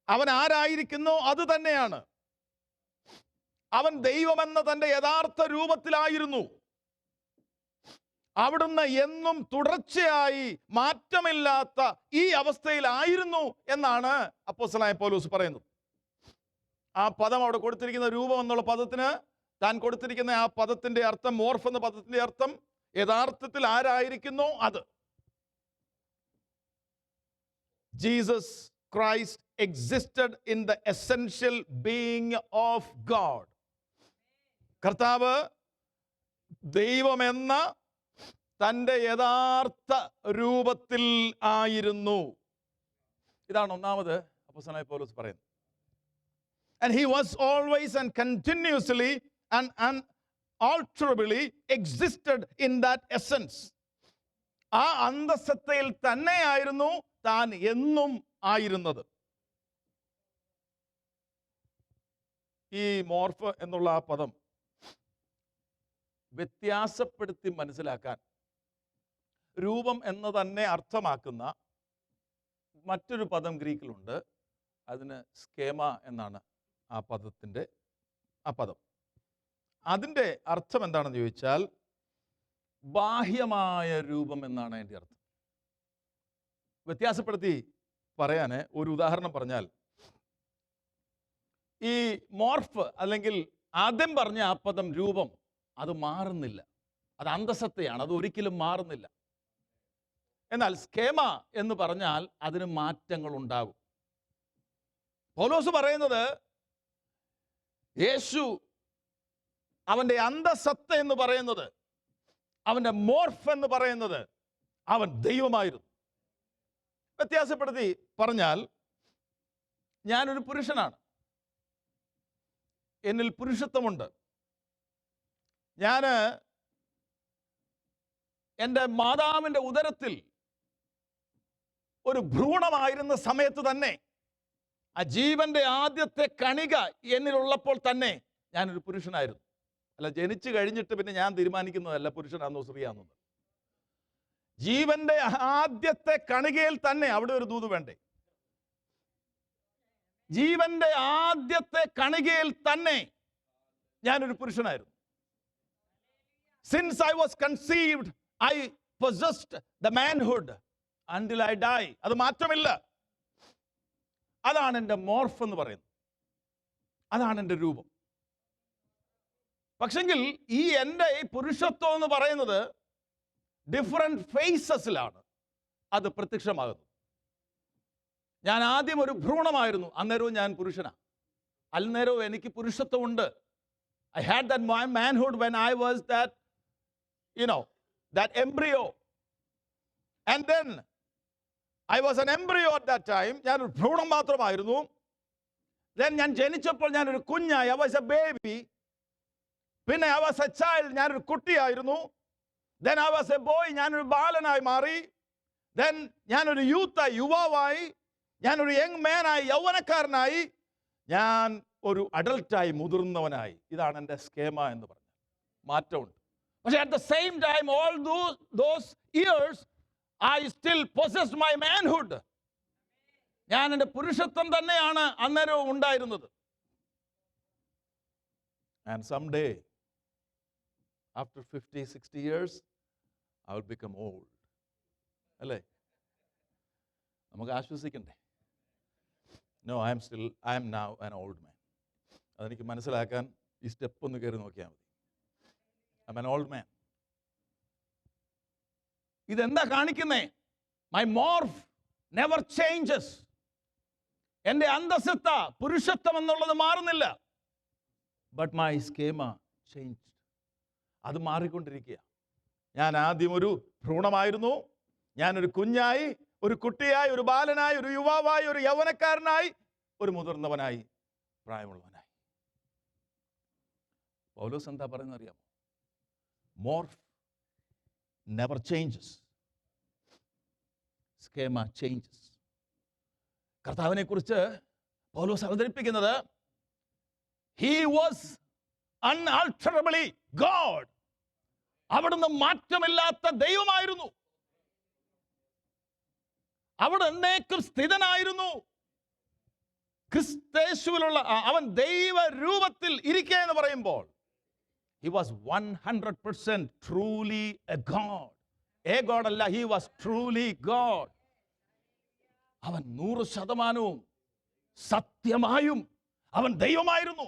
അവൻ ആരായിരിക്കുന്നോ അത് തന്നെയാണ്. അവൻ ദൈവമെന്ന തൻ്റെ യഥാർത്ഥ രൂപത്തിലായിരുന്നു. അവിടുന്ന് എന്നും തുടർച്ചയായി മാറ്റമില്ലാത്ത ഈ അവസ്ഥയിലായിരുന്നു എന്നാണ് അപ്പോസ്തലനായ പൗലോസ് പറയുന്നത്. ആ പദം അവിടെ കൊടുത്തിരിക്കുന്ന രൂപം എന്നുള്ള പദത്തിന്, താൻ കൊടുത്തിരിക്കുന്ന ആ പദത്തിൻ്റെ അർത്ഥം, മോർഫ് എന്ന പദത്തിൻ്റെ അർത്ഥം യഥാർത്ഥത്തിൽ ആരായിരിക്കുന്നോ അത്. Jesus Christ existed in the essential being of God. കർത്താവ് ദൈവമെന്ന തൻ്റെ യഥാർത്ഥ രൂപത്തിൽ ആയിരുന്നു. ഇതാണ് ഒന്നാമത് അപ്പോസ്തലനായ പൗലോസ് പറയുന്നത്. And he was always and continuously and unalterably existed in that essence. ആ അന്തസത്തയിൽ തന്നെയായിരുന്നു താൻ എന്നും ആയിരുന്നത്. ഈ മോർഫ് എന്നുള്ള ആ പദം വ്യത്യാസപ്പെടുത്തി മനസ്സിലാക്കാൻ രൂപം എന്ന് തന്നെ അർത്ഥമാക്കുന്ന മറ്റൊരു പദം ഗ്രീക്കിലുണ്ട്. അതിന് സ്കേമ എന്നാണ് ആ പദം. അതിൻ്റെ അർത്ഥം എന്താണെന്ന് ചോദിച്ചാൽ ബാഹ്യമായ രൂപം എന്നാണ് അതിൻ്റെ അർത്ഥം. വ്യത്യാസപ്പെടുത്തി പറയാൻ ഒരു ഉദാഹരണം പറഞ്ഞാൽ, ഈ മോർഫ് അല്ലെങ്കിൽ ആദ്യം പറഞ്ഞ ആ പദം രൂപം അത് മാറുന്നില്ല, അത് അന്തസത്തയാണ്, അത് ഒരിക്കലും മാറുന്നില്ല. എന്നാൽ സ്കേമ എന്ന് പറഞ്ഞാൽ അതിന് മാറ്റങ്ങൾ ഉണ്ടാകും. പൗലോസ് പറയുന്നത് യേശു അവൻ്റെ അന്തസത്ത എന്ന് പറയുന്നത്, അവൻ്റെ മോർഫ് എന്ന് പറയുന്നത് അവൻ ദൈവമായിരുന്നു. വ്യത്യാസപ്പെടുത്തി പറഞ്ഞാൽ, ഞാനൊരു പുരുഷനാണ്, എന്നിൽ പുരുഷത്വമുണ്ട്. ഞാൻ എൻ്റെ മാതാവിൻ്റെ ഉദരത്തിൽ ഒരു ഭ്രൂണമായിരുന്ന സമയത്ത് തന്നെ, ആ ജീവന്റെ ആദ്യത്തെ കണിക എന്നിലുള്ളപ്പോൾ തന്നെ ഞാനൊരു പുരുഷനായിരുന്നു. അല്ല, ജനിച്ചു കഴിഞ്ഞിട്ട് പിന്നെ ഞാൻ തീരുമാനിക്കുന്നതല്ല പുരുഷനാണെന്നോ സ്ത്രീയാണെന്നോ. ജീവന്റെ ആദ്യത്തെ കണികയിൽ തന്നെ, അവിടെ ഒരു ദൂത് വേണ്ടേ, ജീവന്റെ ആദ്യത്തെ കണികയിൽ തന്നെ ഞാനൊരു പുരുഷനായിരുന്നു. Since I was conceived, I possessed the manhood until I die. അത് മാറ്റമില്ല. അതാണ് എൻ്റെ മോർഫ് എന്ന് പറയുന്നത്, അതാണ് എൻ്റെ രൂപം. പക്ഷെങ്കിൽ ഈ എൻ്റെ ഈ പുരുഷത്വം എന്ന് പറയുന്നത് ഡിഫറെന്റ് ഫേസസിലാണ് അത് പ്രത്യക്ഷമാകുന്നത്. ഞാൻ ആദ്യം ഒരു ഭ്രൂണമായിരുന്നു, അന്നേരവും ഞാൻ പുരുഷനാണ്. അന്നേരവും എനിക്ക് പുരുഷത്വമുണ്ട്. I had that manhood when I was that, that embryo. And then I was an embryo at that time. ഞാനൊരു ഭ്രൂണം മാത്രമായിരുന്നു. Then ഞാൻ ജനിച്ചപ്പോൾ ഞാനൊരു കുഞ്ഞായി, I was a baby. പിന്നെ I was a child, ഞാനൊരു കുട്ടിയായിരുന്നു. Then I was a boy, ഞാനൊരു ബാലനായി മാറി. Then ഞാനൊരു യൂത്തായി, യുവാവായി. ഞാനൊരു യങ് മാനായി, യൗവനക്കാരനായി. ഞാൻ ഒരു അഡൾട്ടായി, മുതിർന്നവനായി. ഇതാണ് എൻ്റെ സ്കേമ എന്ന് പറഞ്ഞാൽ. മാറ്റമുണ്ട്. പക്ഷേ at the same time, all those years, I still possessed my manhood. ഞാൻ എൻ്റെ പുരുഷത്വം തന്നെയാണ് അന്നേരവും ഉണ്ടായിരുന്നത്. And someday, after 50-60 years, I will become old. അല്ലേ? നമുക്ക് ആശ്വസിക്കണ്ടേ? No, I am now an old man. അതെനിക്ക് മനസ്സിലാക്കാൻ ഈ സ്റ്റെപ്പ് ഒന്ന് കയറി നോക്കിയാൽ മതി. I'm an old man. ഇതെന്താ കാണിക്കുന്നേ? My morph never changes. എൻ്റെ അന്തസത്ത, പുരുഷത്വം എന്നുള്ളത് മാറുന്നില്ല. But my schema changed. അത് മാറിക്കൊണ്ടിരിക്കുക. ഞാൻ ആദ്യം ഒരു ഭ്രൂണമായിരുന്നു, ഞാനൊരു കുഞ്ഞായി, ഒരു കുട്ടിയായി, ഒരു ബാലനായി, ഒരു യുവാവായി, ഒരു യൗവനക്കാരനായി, ഒരു മുതിർന്നവനായി, പ്രായമുള്ളവനായി. പൗലോസ് എന്താ പറയുന്നത് അറിയാമോ? Morph never changes, schema changes. കർത്താവിനെ കുറിച്ച് പൗലോസ് അവതരിപ്പിക്കുന്നത് ഹി വാസ് അൺആൾട്ടറബിളി ഗോഡ്. അവിടുന്ന് മാറ്റമില്ലാത്ത ദൈവമായിരുന്നു. അവിടെ എന്നേക്കും സ്ഥിതനായിരുന്നു. ക്രിസ്തേശുവിലുള്ള അവൻ ദൈവരൂപത്തിൽ ഇരിക്കുക എന്ന് പറയുമ്പോൾ he was 100% truly a God. A God അല്ല, he was truly God. അവൻ 100% സത്യമായും അവൻ ദൈവമായിരുന്നു.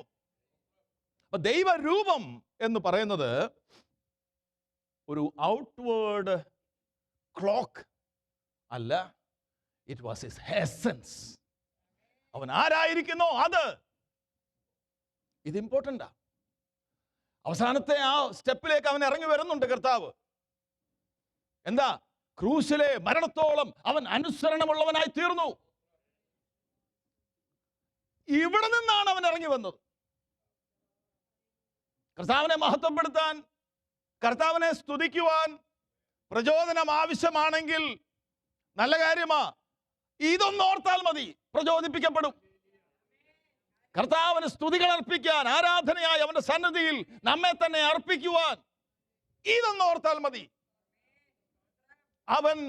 അപ്പൊ ദൈവരൂപം എന്ന് പറയുന്നത് ഒരു ഔട്ട്വേർഡ് ക്ലോക്ക് അല്ല, ഇറ്റ് വാസ് ഹിസ് എസൻസ്. അവൻ ആരായിരിക്കുന്നോ അത്. ഇത് ഇമ്പോർട്ടൻ്റാ. അവസാനത്തെ ആ സ്റ്റെപ്പിലേക്ക് അവൻ ഇറങ്ങി വരുന്നുണ്ട് കർത്താവ്. എന്താ? ക്രൂശിലെ മരണത്തോളം അവൻ അനുസരണമുള്ളവനായി തീർന്നു. ഇവിടെ നിന്നാണ് അവൻ ഇറങ്ങി വന്നത്. കർത്താവിനെ മഹത്വപ്പെടുത്താൻ, കർത്താവിനെ സ്തുതിക്കുവാൻ പ്രചോദനം ആവശ്യമാണെങ്കിൽ നല്ല കാര്യമാ. ഇതൊന്നോർത്താൽ മതി, പ്രചോദിപ്പിക്കപ്പെടും. കർത്താവിന് സ്തുതികൾ അർപ്പിക്കാൻ, ആരാധനയായി അവന്റെ സന്നിധിയിൽ നമ്മെ തന്നെ അർപ്പിക്കുവാൻ ഇതൊന്ന് ഓർത്താൽ മതി. അവൻ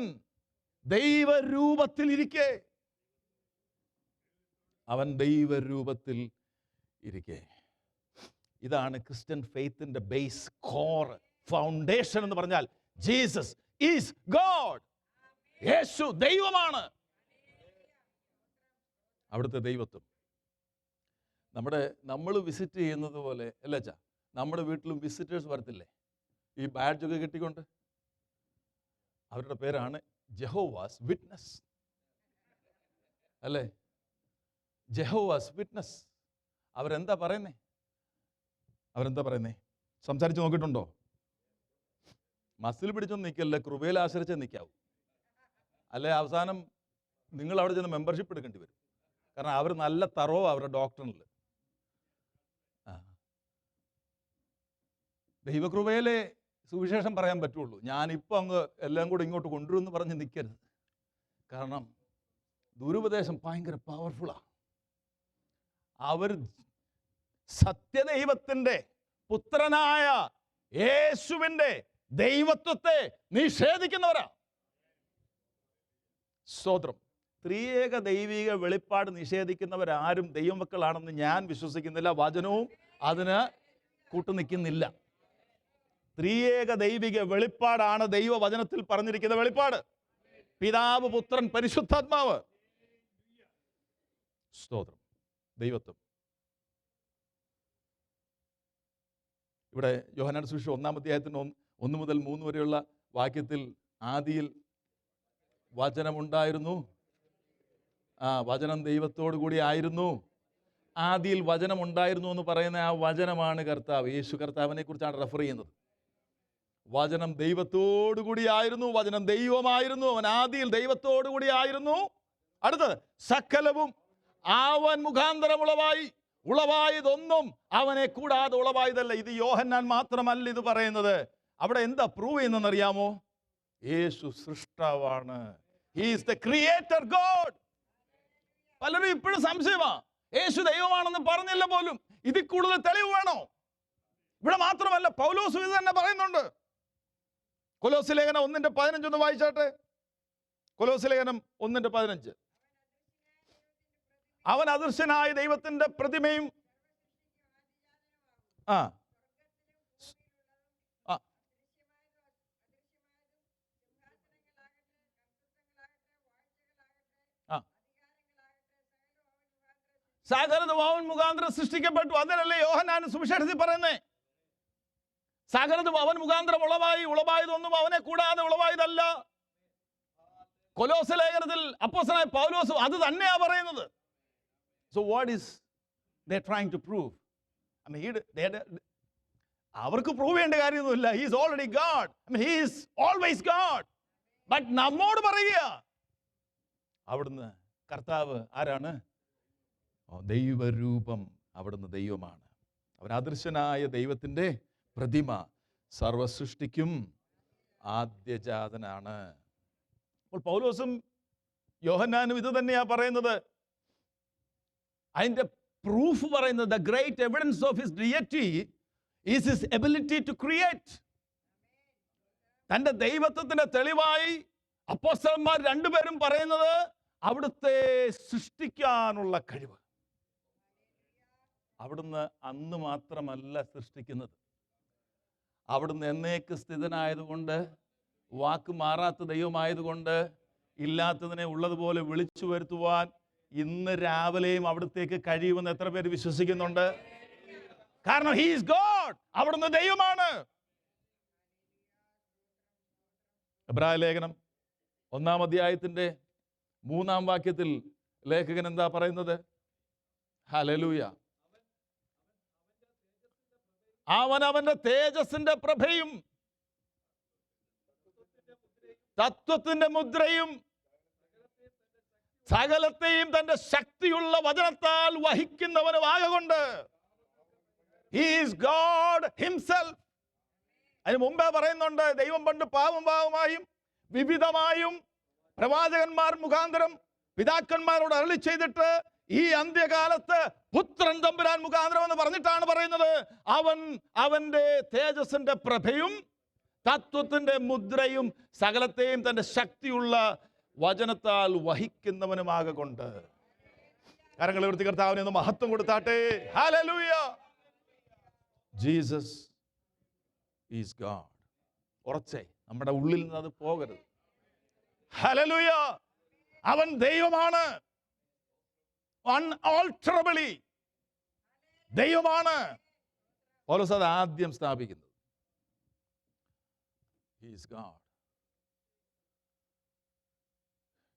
ദൈവരൂപത്തിൽ ഇരിക്കെ, അവൻ ദൈവരൂപത്തിൽ ഇരിക്കെ. ഇതാണ് ക്രിസ്ത്യൻ ഫെയ്ത്തിന്റെ ബേസ്, കോർ, ഫൗണ്ടേഷൻ എന്ന് പറഞ്ഞാൽ ജീസസ് ഈസ് ഗോഡ്. യേശു ദൈവമാണ്. അവിടുത്തെ ദൈവത്വം നമ്മൾ വിസിറ്റ് ചെയ്യുന്നത് പോലെ അല്ല, നമ്മുടെ വീട്ടിലും വിസിറ്റേഴ്സ് വരത്തില്ലേ, ഈ ബാഡ്ജൊക്കെ കെട്ടിക്കൊണ്ട്? അവരുടെ പേരാണ് ജെഹോവാസ് വിറ്റ്നസ്, അല്ലേ? ജെഹോവാസ് വിറ്റ്നസ്. അവരെന്താ പറയുന്നേ? സംസാരിച്ച് നോക്കിയിട്ടുണ്ടോ? മസിൽ പിടിച്ചൊന്നും നിൽക്കല്ല, കൃപയിൽ ആശ്രയിച്ചേ നിൽക്കാവൂ. അല്ലെ അവസാനം നിങ്ങൾ അവിടെ ചെന്ന് മെമ്പർഷിപ്പ് എടുക്കേണ്ടി വരും. കാരണം അവർ നല്ല തറോ അവരുടെ ഡോക്ടറിനിൽ. ദൈവകൃപയിലെ സുവിശേഷം പറയാൻ പറ്റുള്ളൂ. ഞാനിപ്പോൾ അങ്ങ് എല്ലാം കൂടെ ഇങ്ങോട്ട് കൊണ്ടുവരുമെന്ന് പറഞ്ഞ് നിൽക്കരുത്. കാരണം ദുരുപദേശം ഭയങ്കര പവർഫുള്ളാണ്. അവർ സത്യദൈവത്തിൻ്റെ പുത്രനായ യേശുവിൻ്റെ ദൈവത്വത്തെ നിഷേധിക്കുന്നവരാ. സ്തോത്രം. ത്രിയേക ദൈവിക വെളിപ്പാട് നിഷേധിക്കുന്നവരാരും ദൈവമക്കളാണെന്ന് ഞാൻ വിശ്വസിക്കുന്നില്ല. വചനവും അതിന് കൂട്ടുനിൽക്കുന്നില്ല. ത്രിയേക ദൈവിക വെളിപ്പാടാണ് ദൈവവചനത്തിൽ പറഞ്ഞിരിക്കുന്ന വെളിപ്പാട്. പിതാവ്, പുത്രൻ, പരിശുദ്ധാത്മാവ്. സ്തോത്രം. ദൈവത്വം. ഇവിടെ യോഹന്നാൻ സുവിശേഷം 1-ാം അധ്യായത്തിന് 1 മുതൽ 3 വരെയുള്ള വാക്യത്തിൽ ആദിയിൽ വചനമുണ്ടായിരുന്നു, വചനം ദൈവത്തോടു കൂടി ആയിരുന്നു. ആദിയിൽ വചനമുണ്ടായിരുന്നു എന്ന് പറയുന്ന ആ വചനമാണ് കർത്താവ്. യേശു കർത്താവിനെ കുറിച്ചാണ് റെഫർ ചെയ്യുന്നത്. വചനം ദൈവത്തോടു കൂടിയായിരുന്നു, വചനം ദൈവമായിരുന്നു, അവൻ ആദിയിൽ ദൈവത്തോടു കൂടി ആയിരുന്നു. അടുത്തത്, സകലവും അവൻ മുഖാന്തരം ഉളവായതൊന്നും അവനെ കൂടാതെ ഉളവായതല്ല. ഇത് യോഹന്നാൻ മാത്രമല്ല ഇത് പറയുന്നത്. അവിടെ എന്താ പ്രൂവ് ചെയ്യുന്നതെന്നറിയാമോ? യേശു സൃഷ്ടാവാണ്. He is the creator God. പലരും ഇപ്പോഴും സംശയമാ, യേശു ദൈവമാണെന്ന് പറഞ്ഞില്ല പോലും. ഇതിൽ കൂടുതൽ തെളിവ് വേണോ? ഇവിടെ മാത്രമല്ല, പൗലോസ് ഇത് തന്നെ പറയുന്നുണ്ട്. കൊലോസ്യ ലേഖനം 1:15 ഒന്ന് വായിച്ചാട്ടെ. കൊലോസ്യ ലേഖനം 1:15. അവൻ അദൃശ്യനായ ദൈവത്തിന്റെ പ്രതിമയും സകലതും അവൻ മുഖാന്തരം സൃഷ്ടിക്കപ്പെട്ടു. അതിനല്ലേ യോഹന്നാൻ സുവിശേഷത്തിൽ പറയുന്നേ, സകലതും അവൻ മുഖാന്തരം ഉളവായതൊന്നും അവനെ കൂടാതെ ഉളവായതല്ല. കൊലോസ്യ ലേഖനത്തിൽ അപ്പോസ്തലനായ പൗലോസ് അത് തന്നെയാ പറയുന്നത്. So what is they trying to prove? I mean, അവർക്ക് പ്രൂവ് ചെയ്യേണ്ട കാര്യമൊന്നുമില്ല. He is already God. I mean, he is always God. But നമ്മോട് പറയുക, അവിടുന്ന് കർത്താവ് ആരാണ്? ദൈവരൂപം. അവിടുന്ന് ദൈവമാണ്. അവൻ അദൃശ്യനായ ദൈവത്തിൻ്റെ പ്രതിമ, സർവസൃഷ്ടിക്കും ആദ്യജാതനാണ്. അപ്പോൾ പൗലോസും യോഹന്നാനും ഇത് തന്നെയാ പറയുന്നത്. അതിൻ്റെ പ്രൂഫ് പറയുന്നത്, the great evidence of his deity is his ability to create. തൻ്റെ ദൈവത്വത്തിൻ്റെ തെളിവായി അപ്പോസ്തലന്മാർ രണ്ടുപേരും പറയുന്നത് അവിടുത്തെ സൃഷ്ടിക്കാനുള്ള കഴിവ്. അവിടുന്ന് അന്ന് മാത്രമല്ല സൃഷ്ടിക്കുന്നത്, അവിടുന്ന് എന്നേക്ക് സ്ഥിതനായതുകൊണ്ട്, വാക്ക് മാറാത്ത ദൈവമായതുകൊണ്ട്, ഇല്ലാത്തതിനെ ഉള്ളതുപോലെ വിളിച്ചു വരുത്തുവാൻ ഇന്ന് രാവിലെയും അവിടത്തേക്ക് കഴിയുമെന്ന് എത്ര പേര് വിശ്വസിക്കുന്നുണ്ട്? കാരണം he is God. അവിടുന്ന് ദൈവമാണ്. എബ്രായ ലേഖനം 1-ാം അധ്യായത്തിന്റെ 3-ാം വാക്യത്തിൽ ലേഖകൻ എന്താ പറയുന്നത്? ഹല്ലേലൂയ. അവൻ അവന്റെ തേജസ്സിന്റെ പ്രഭയും തത്വത്തിന്റെ മുദ്രയും സകലത്തെയും തന്റെ ശക്തിയുള്ള വചനത്താൽ വഹിക്കുന്നവനുമാകൊണ്ട് he is God himself. അതിന് മുമ്പേ പറയുന്നുണ്ട്, ദൈവം പണ്ട് പാവമായും വിവിധമായും പ്രവാചകന്മാർ മുഖാന്തരം പിതാക്കന്മാരോട് അരുളി ചെയ്തിട്ട് ഈ അന്ത്യകാലത്ത് പുത്രൻ തമ്പുരാൻ മുഖാന്തരം എന്ന് പറഞ്ഞിട്ടാണ് പറയുന്നത്. അവൻ അവന്റെ തേജസ്സിന്റെ പ്രഭയും തത്വത്തിൻ്റെ മുദ്രയും സകലത്തെയും തൻ്റെ ശക്തിയുള്ള വചനത്താൽ വഹിക്കുന്നവനുമാകൊണ്ട്. കരങ്ങളെ ഉയർത്തി കർത്താവിനെ ഒന്ന് മഹത്വം കൊടുത്താട്ടെ. ഹല്ലേലൂയ. Jesus is God. ഉറച്ചേ, നമ്മുടെ ഉള്ളിൽ നിന്ന് അത് പോകരുത്. ഹല്ലേലൂയ. അവൻ ദൈവമാണ്. അൺആൾട്ടറബിളി ദൈവമാണ്. പൗലോസ് അത് ആദ്യം സ്ഥാപിക്കുന്നത്. He is God.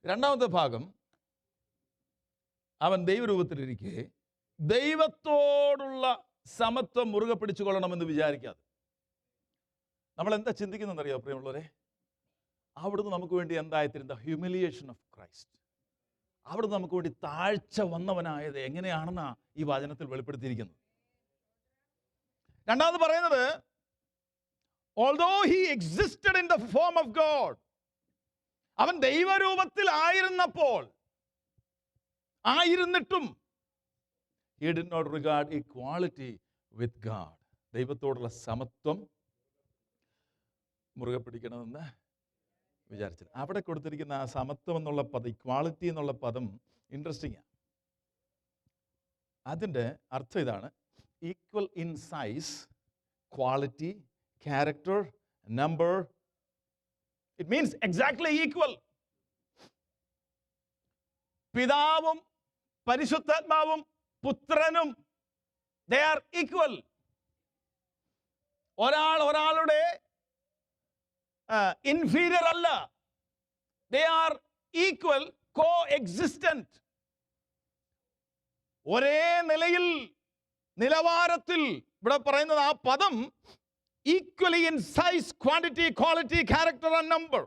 രണ്ടാമത്തെ ഭാഗം, അവൻ ദൈവരൂപത്തിലിരിക്കെ ദൈവത്തോടുള്ള സമത്വം മുറുകെ പിടിച്ചു കൊള്ളണമെന്ന് വിചാരിക്കാതെ. നമ്മൾ എന്താ ചിന്തിക്കുന്നതെന്നറിയോ പ്രിയമുള്ളവരെ? അവിടുന്ന് നമുക്ക് വേണ്ടി എന്തായിത്തീരുന്ന ഹ്യൂമിലിയേഷൻ ഓഫ് ക്രൈസ്റ്റ്. അവിടുന്ന് നമുക്ക് വേണ്ടി താഴ്ച വന്നവനായത് എങ്ങനെയാണെന്നാ ഈ വചനത്തിൽ വെളിപ്പെടുത്തിയിരിക്കുന്നത്. രണ്ടാമത് പറയുന്നത്, although he existed in the form of God, അവൻ ദൈവരൂപത്തിൽ ആയിരുന്നിട്ടും he did not regard equality with God. ദൈവത്തോടുള്ള സമത്വം മുറുകെ പിടിക്കണമെന്ന് വിചാരിച്ചില്ല. അവിടെ കൊടുത്തിരിക്കുന്ന ആ സമത്വം എന്നുള്ള പദം, ഇക്വാളിറ്റി എന്നുള്ള പദം ഇൻട്രസ്റ്റിംഗ് ആണ്. അതിൻ്റെ അർത്ഥം ഇതാണ്: equal in size, quality, character, number. It means exactly equal. പിതാവും പരിശുദ്ധാത്മാവും പുത്രനും, they are equal. ഒരാളുടെ inferior അല്ല. They are equal, co-existent. ഒരേ നിലവാരത്തിൽ. ഇവിടെ പറയുന്നത് ആ പദം equally in size, quantity, quality, character and number.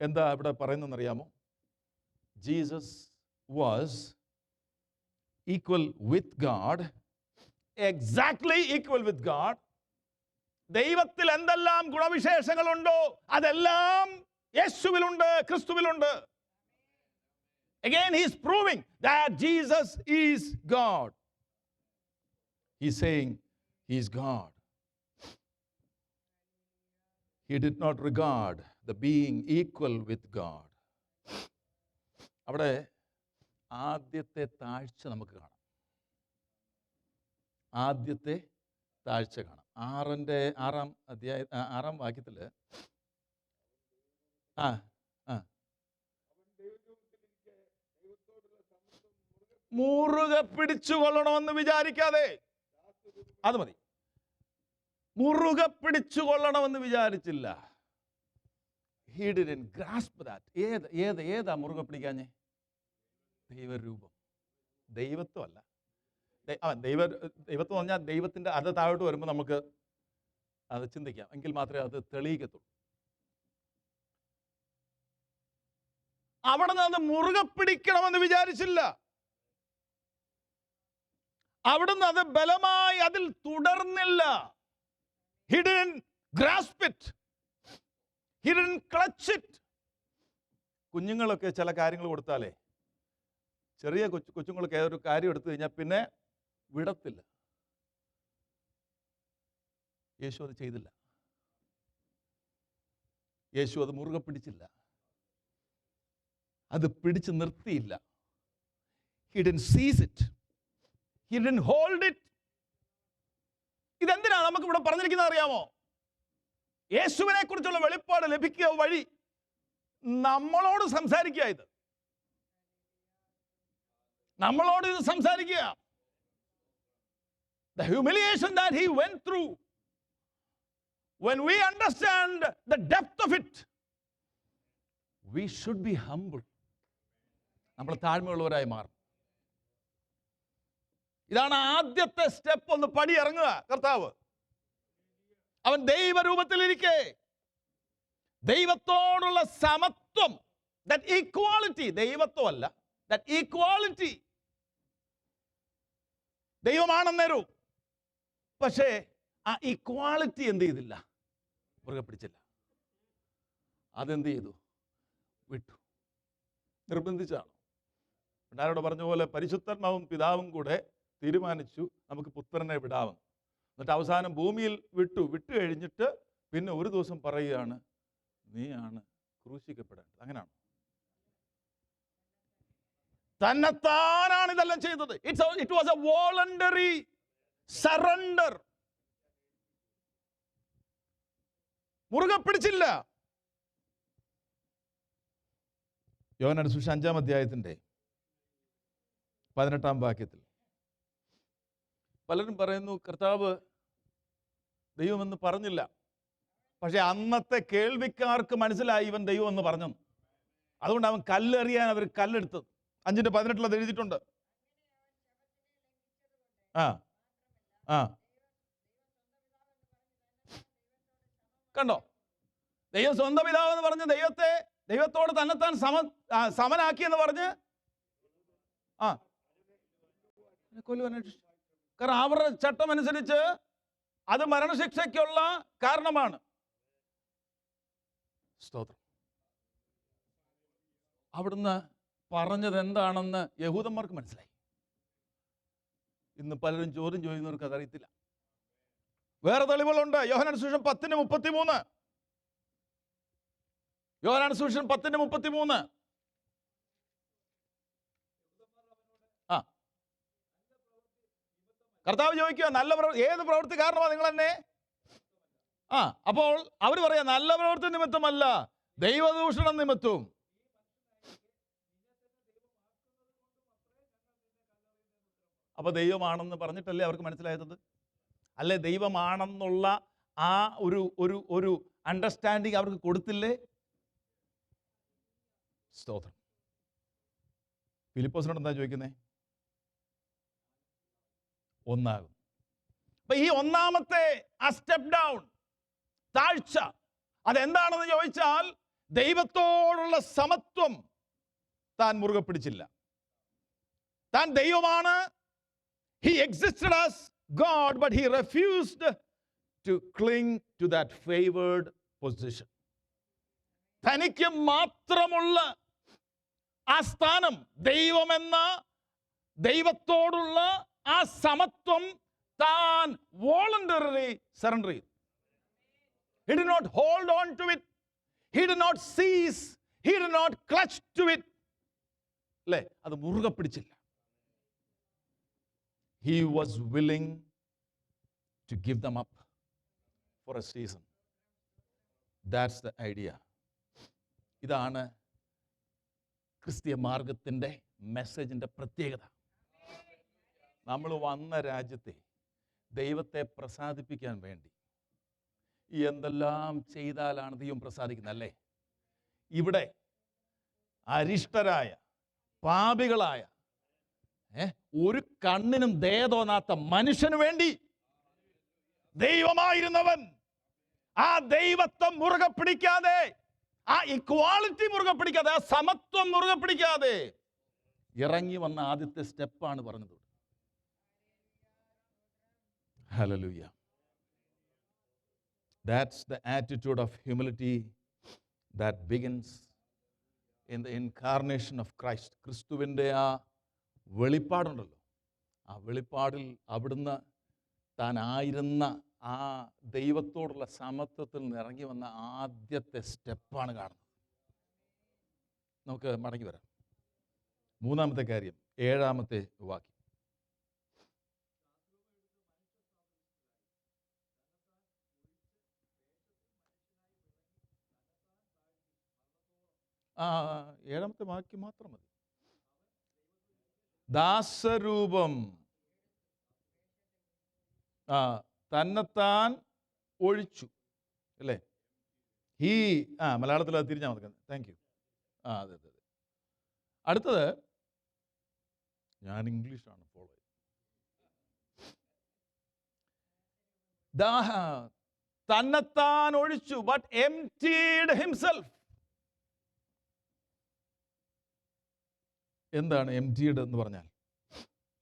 എന്താ ഇവിടെ പറയുന്നതെന്ന് അറിയാമോ? Jesus was equal with God, exactly equal with God. ദൈവത്തിൽ എന്തെല്ലാം ഗുണവിശേഷങ്ങളുണ്ടോ അതെല്ലാം യേശുവിലുണ്ട്, ക്രിസ്തുവിലുണ്ട്. Again he is proving that Jesus is God. He's saying he is God. He did not regard the being equal with God. അവിടെ ആദ്യത്തെ താഴ്ച നമുക്ക് കാണാം. ആദ്യത്തെ താഴ്ച കാണാം. 6-ാം വാക്യത്തിൽ മുറുകെ പിടിച്ചുകൊള്ളണമെന്ന് വിചാരിക്കാതെ. അത് മതി. മുറുകെ പിടിച്ചുകൊള്ളണമെന്ന് വിചാരിച്ചില്ല. He didn't grasp that. ഏതാ മുറുകെ പിടിക്കാഞ്ഞേ? ദൈവരൂപം. ദൈവത്വമല്ല. ദൈവത്വം പറഞ്ഞാൽ ദൈവത്തിൻ്റെ അത് താഴോട്ട് വരുമ്പോൾ നമുക്ക് അത് ചിന്തിക്കാം. എങ്കിൽ മാത്രമേ അത് തെളിയിക്കത്തുള്ളൂ. അവിടെ നിന്ന് അത് മുറുകെ പിടിക്കണമെന്ന് വിചാരിച്ചില്ല. അവിടുന്ന് അത് ബലമായി അതിൽ തുടർന്നില്ല. He didn't grasp it. He didn't clutch it. കുഞ്ഞുങ്ങളൊക്കെ ചില കാര്യങ്ങൾ കൊടുത്താലേ, ചെറിയ കൊച്ചുങ്ങളൊക്കെ ഒരു കാര്യം എടുത്തു കഴിഞ്ഞാൽ പിന്നെ വിടത്തില്ല. യേശു അത് ചെയ്തില്ല. യേശു അത് മുറുകെ പിടിച്ചില്ല. അത് പിടിച്ച് നിർത്തിയില്ല. He didn't seize it. He didn't hold it. ഇതെന്തിനാണ് നമുക്ക് ഇവിടെ പറഞ്ഞിരിക്കുന്നത് അറിയാമോ? യേശുവിനെ കുറിച്ചുള്ള വെളിപ്പാട് ലഭിക്കുക വഴി നമ്മളോട് സംസാരിക്കുക. നമ്മളോട് ഇത് സംസാരിക്കുക. The humiliation that he went through, when we understand the depth of it, we should be humble. നമ്മൾ താഴ്മയുള്ളവരായി മാറും. ഇതാണ് ആദ്യത്തെ സ്റ്റെപ്പ്. ഒന്ന് പടി ഇറങ്ങുക. കർത്താവ് അവൻ ദൈവരൂപത്തിലിരിക്കെ ദൈവത്തോടുള്ള സമത്വം, that equality, ദൈവത്വമല്ല, that equality. ദൈവമാണെന്നേരും, പക്ഷേ ആ ഇക്വാളിറ്റി എന്ത് ചെയ്തില്ല? മുറുകെ പിടിച്ചില്ല. അതെന്ത് ചെയ്തു? വിട്ടു. നിർബന്ധിച്ചാണ്. പിന്നാരോട് പറഞ്ഞ പോലെ പരിശുദ്ധാത്മാവും പിതാവും കൂടെ തീരുമാനിച്ചു നമുക്ക് പുത്രനെ വിടാമെന്ന്. എന്നിട്ട് അവസാനം ഭൂമിയിൽ വിട്ടു കഴിഞ്ഞിട്ട് പിന്നെ ഒരു ദിവസം പറയുകയാണ്, നീയാണ് ക്രൂശിക്കപ്പെടേണ്ടത്. അങ്ങനെയാണ്. തന്നെത്താനാണ് ഇതെല്ലാം ചെയ്തത്. It was A voluntary surrender. മുറുകെ പിടിച്ചില്ല. യോഹന്നാന്റെ സുവിശേഷം 5-ാം അധ്യായത്തിന്റെ 18-ാം വാക്യത്തിൽ പലരും പറയുന്നു, കർത്താവ് ദൈവമെന്ന് പറഞ്ഞില്ല. പക്ഷെ അന്നത്തെ കേൾവിക്കാർക്ക് മനസ്സിലായി ഇവൻ ദൈവമെന്ന് പറഞ്ഞു. അതുകൊണ്ട് അവൻ കല്ലെറിയാൻ അവർ കല്ലെടുത്തത്. 5:18 അത് എഴുതിയിട്ടുണ്ട്. കണ്ടോ? ദൈവം സ്വന്തം പിതാവെന്ന് പറഞ്ഞ് ദൈവത്തോട് തന്നെത്താൻ സമനാക്കിയെന്ന് പറഞ്ഞ് കൊല്ലുവാനായിട്ട്. കാരണം അവരുടെ ചട്ടം അനുസരിച്ച് അത് മരണശിക്ഷയ്ക്കുള്ള കാരണമാണ്. സ്തോത്രം. അവിടുന്ന് പറഞ്ഞത് എന്താണെന്ന് യഹൂദന്മാർക്ക് മനസ്സിലായി. ഇന്ന് പലരും ചോദ്യം ചോദിക്കുന്നവർക്ക് അതറിയത്തില്ല. വേറെ തെളിവുകളുണ്ട്. യോഹന്നാന്റെ സുവിശേഷം 10:33. യോഹന്നാന്റെ സുവിശേഷം 10:33. കർത്താവ് ചോദിക്കുക, ഏത് പ്രവൃത്തി കാരണമാണ് നിങ്ങൾ എന്നെ? അപ്പോൾ അവർ പറയാ, നല്ല പ്രവൃത്തി നിമിത്തമല്ല, ദൈവദൂഷണം നിമിത്തവും. അപ്പൊ ദൈവമാണെന്ന് പറഞ്ഞിട്ടല്ലേ അവർക്ക് മനസ്സിലായത്? അല്ലെ, ദൈവമാണെന്നുള്ള ആ ഒരു അണ്ടർസ്റ്റാൻഡിങ് അവർക്ക് കൊടുത്തില്ലേ? സ്തോത്രം. ഫിലിപ്പോസിനോട് എന്താ ചോദിക്കുന്നേ? ഒന്നാകും. അപ്പൊ ഈ ഒന്നാമത്തെ ആ സ്റ്റെപ്പ് ഡൗൺ, താഴ്ച, അതെന്താണെന്ന് ചോദിച്ചാൽ ദൈവത്തോടുള്ള സമത്വം താൻ മുറുകെ പിടിച്ചില്ല. താൻ ദൈവമാണ്. He existed as God, but he refused to cling to that favored position. തനിക്ക് മാത്രമുള്ള ആ സ്ഥാനം, ദൈവമെന്ന ദൈവത്തോടുള്ള ആ സമത്വം താൻ വോളണ്ടറിലി സറണ്ടർ ചെയ്തു. He did not hold on to it. He did not seize. He did not clutch to it. അല്ലേ? അത് മുറുകെ പിടിച്ചില്ല. He was willing to give them up for a season. That's the idea. ഇതാണ് ക്രിസ്തീയ മാർഗത്തിൻ്റെ മെസ്സേജിൻ്റെ പ്രത്യേകത. നമ്മൾ വന്ന രാജ്യത്തെ ദൈവത്തെ പ്രസാദിപ്പിക്കാൻ വേണ്ടി എന്തെല്ലാം ചെയ്താലാണ് ദൈവം പ്രസാദിക്കുന്നത്, അല്ലേ? ഇവിടെ അരിഷ്ടരായ പാപികളായ ഒരു കണ്ണിനും ദയ തോന്നാത്ത മനുഷ്യന് വേണ്ടി ദൈവമായിരുന്നവൻ ആ ദൈവത്വം മുറുകെ പിടിക്കാതെ, ആ ഇക്വാളിറ്റി മുറുകെ പിടിക്കാതെ, ആ സമത്വം മുറുകെ പിടിക്കാതെ ഇറങ്ങി വന്ന ആദ്യത്തെ സ്റ്റെപ്പാണ് പറഞ്ഞത്. Hallelujah. That's the attitude of humility that begins in the incarnation of Christ. ക്രിസ്തുവിൻ്റെ ആ വെളിപ്പാടുണ്ടല്ലോ, ആ വെളിപ്പാടിൽ അവിടുന്ന് താൻ ആയിരുന്ന ആ ദൈവത്തോടുള്ള സമത്വത്തിൽ നിന്ന് ഇറങ്ങി വന്ന ആദ്യത്തെ സ്റ്റെപ്പാണ് കാണുന്നത്. നമുക്ക് മടങ്ങി വരാം. മൂന്നാമത്തെ കാര്യം, 7-ാമത്തെ വാക്യം. ആ 7-ാമത്തെ വാക്യം മാത്രം മതി. ദാസരൂപം തന്നെത്താൻ ഒഴിച്ചു, അല്ലേ? മലയാളത്തിൽ അത് തിരിഞ്ഞാൽ മതി. Thank you. അതെ അതെ അതെ. അടുത്തത് ഞാൻ ഇംഗ്ലീഷാണ് ഫോളോ ചെയ്തത്. തന്നെത്താൻ ഒഴിച്ചു, ബട്ട് emptied himself. എന്താണ് emptied എന്ന് പറഞ്ഞാൽ?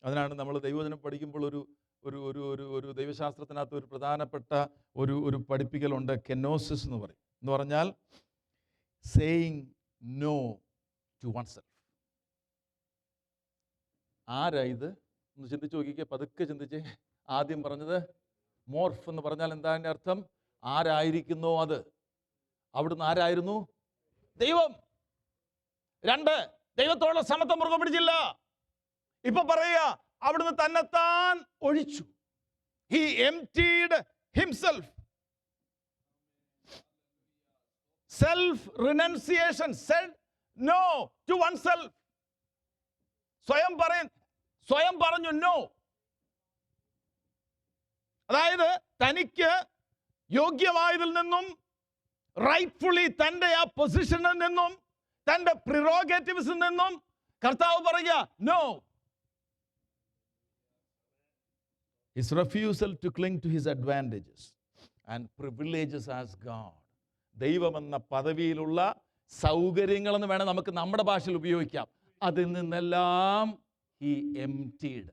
അതിനാണ് നമ്മൾ ദൈവവചനം പഠിക്കുമ്പോൾ ഒരു ഒരു ഒരു ഒരു ഒരു ദൈവശാസ്ത്രത്തിനകത്ത് ഒരു പ്രധാനപ്പെട്ട ഒരു പഠിപ്പിക്കലുണ്ട്, കെനോസിസ് എന്ന് പറയും. എന്ന് പറഞ്ഞാൽ saying no to oneself. ആരാ ഇത്? ഒന്ന് ചിന്തിച്ച് നോക്കിക്കേ, പതുക്കെ ചിന്തിച്ചേ. ആദ്യം പറഞ്ഞത് മോർഫ് എന്ന് പറഞ്ഞാൽ എന്താ അതിൻ്റെ അർത്ഥം? ആരായിരിക്കുന്നോ അത്. അവിടുന്ന് ആരായിരുന്നു? ദൈവം. 2, ദൈവത്തോടുള്ള സമത്വം മുറുകെ പിടിച്ചില്ല. ഇപ്പൊ പറയുക, അവിടുന്ന് തന്നെത്താൻ ഒഴിച്ചു. He emptied himself. Self renunciation, said no to oneself. സ്വയം പറഞ്ഞു no. അതായത് തനിക്ക് യോഗ്യമായതിൽ നിന്നും, റൈറ്റ്ഫുള്ളി തൻ്റെ ആ പൊസിഷനിൽ നിന്നും, തൻ്റെ പ്രിറോഗേറ്റീവ്സിൽ നിന്നും കർത്താവ് പറയുക no. His refusal to cling to his advantages and privileges as God. ദൈവമെന്ന പദവിയിലുള്ള സൗകര്യങ്ങളെന്ന് വേണം നമുക്ക് നമ്മുടെ ഭാഷയിൽ ഉപയോഗിക്കാം. അതിൽ നിന്നെല്ലാം he emptied.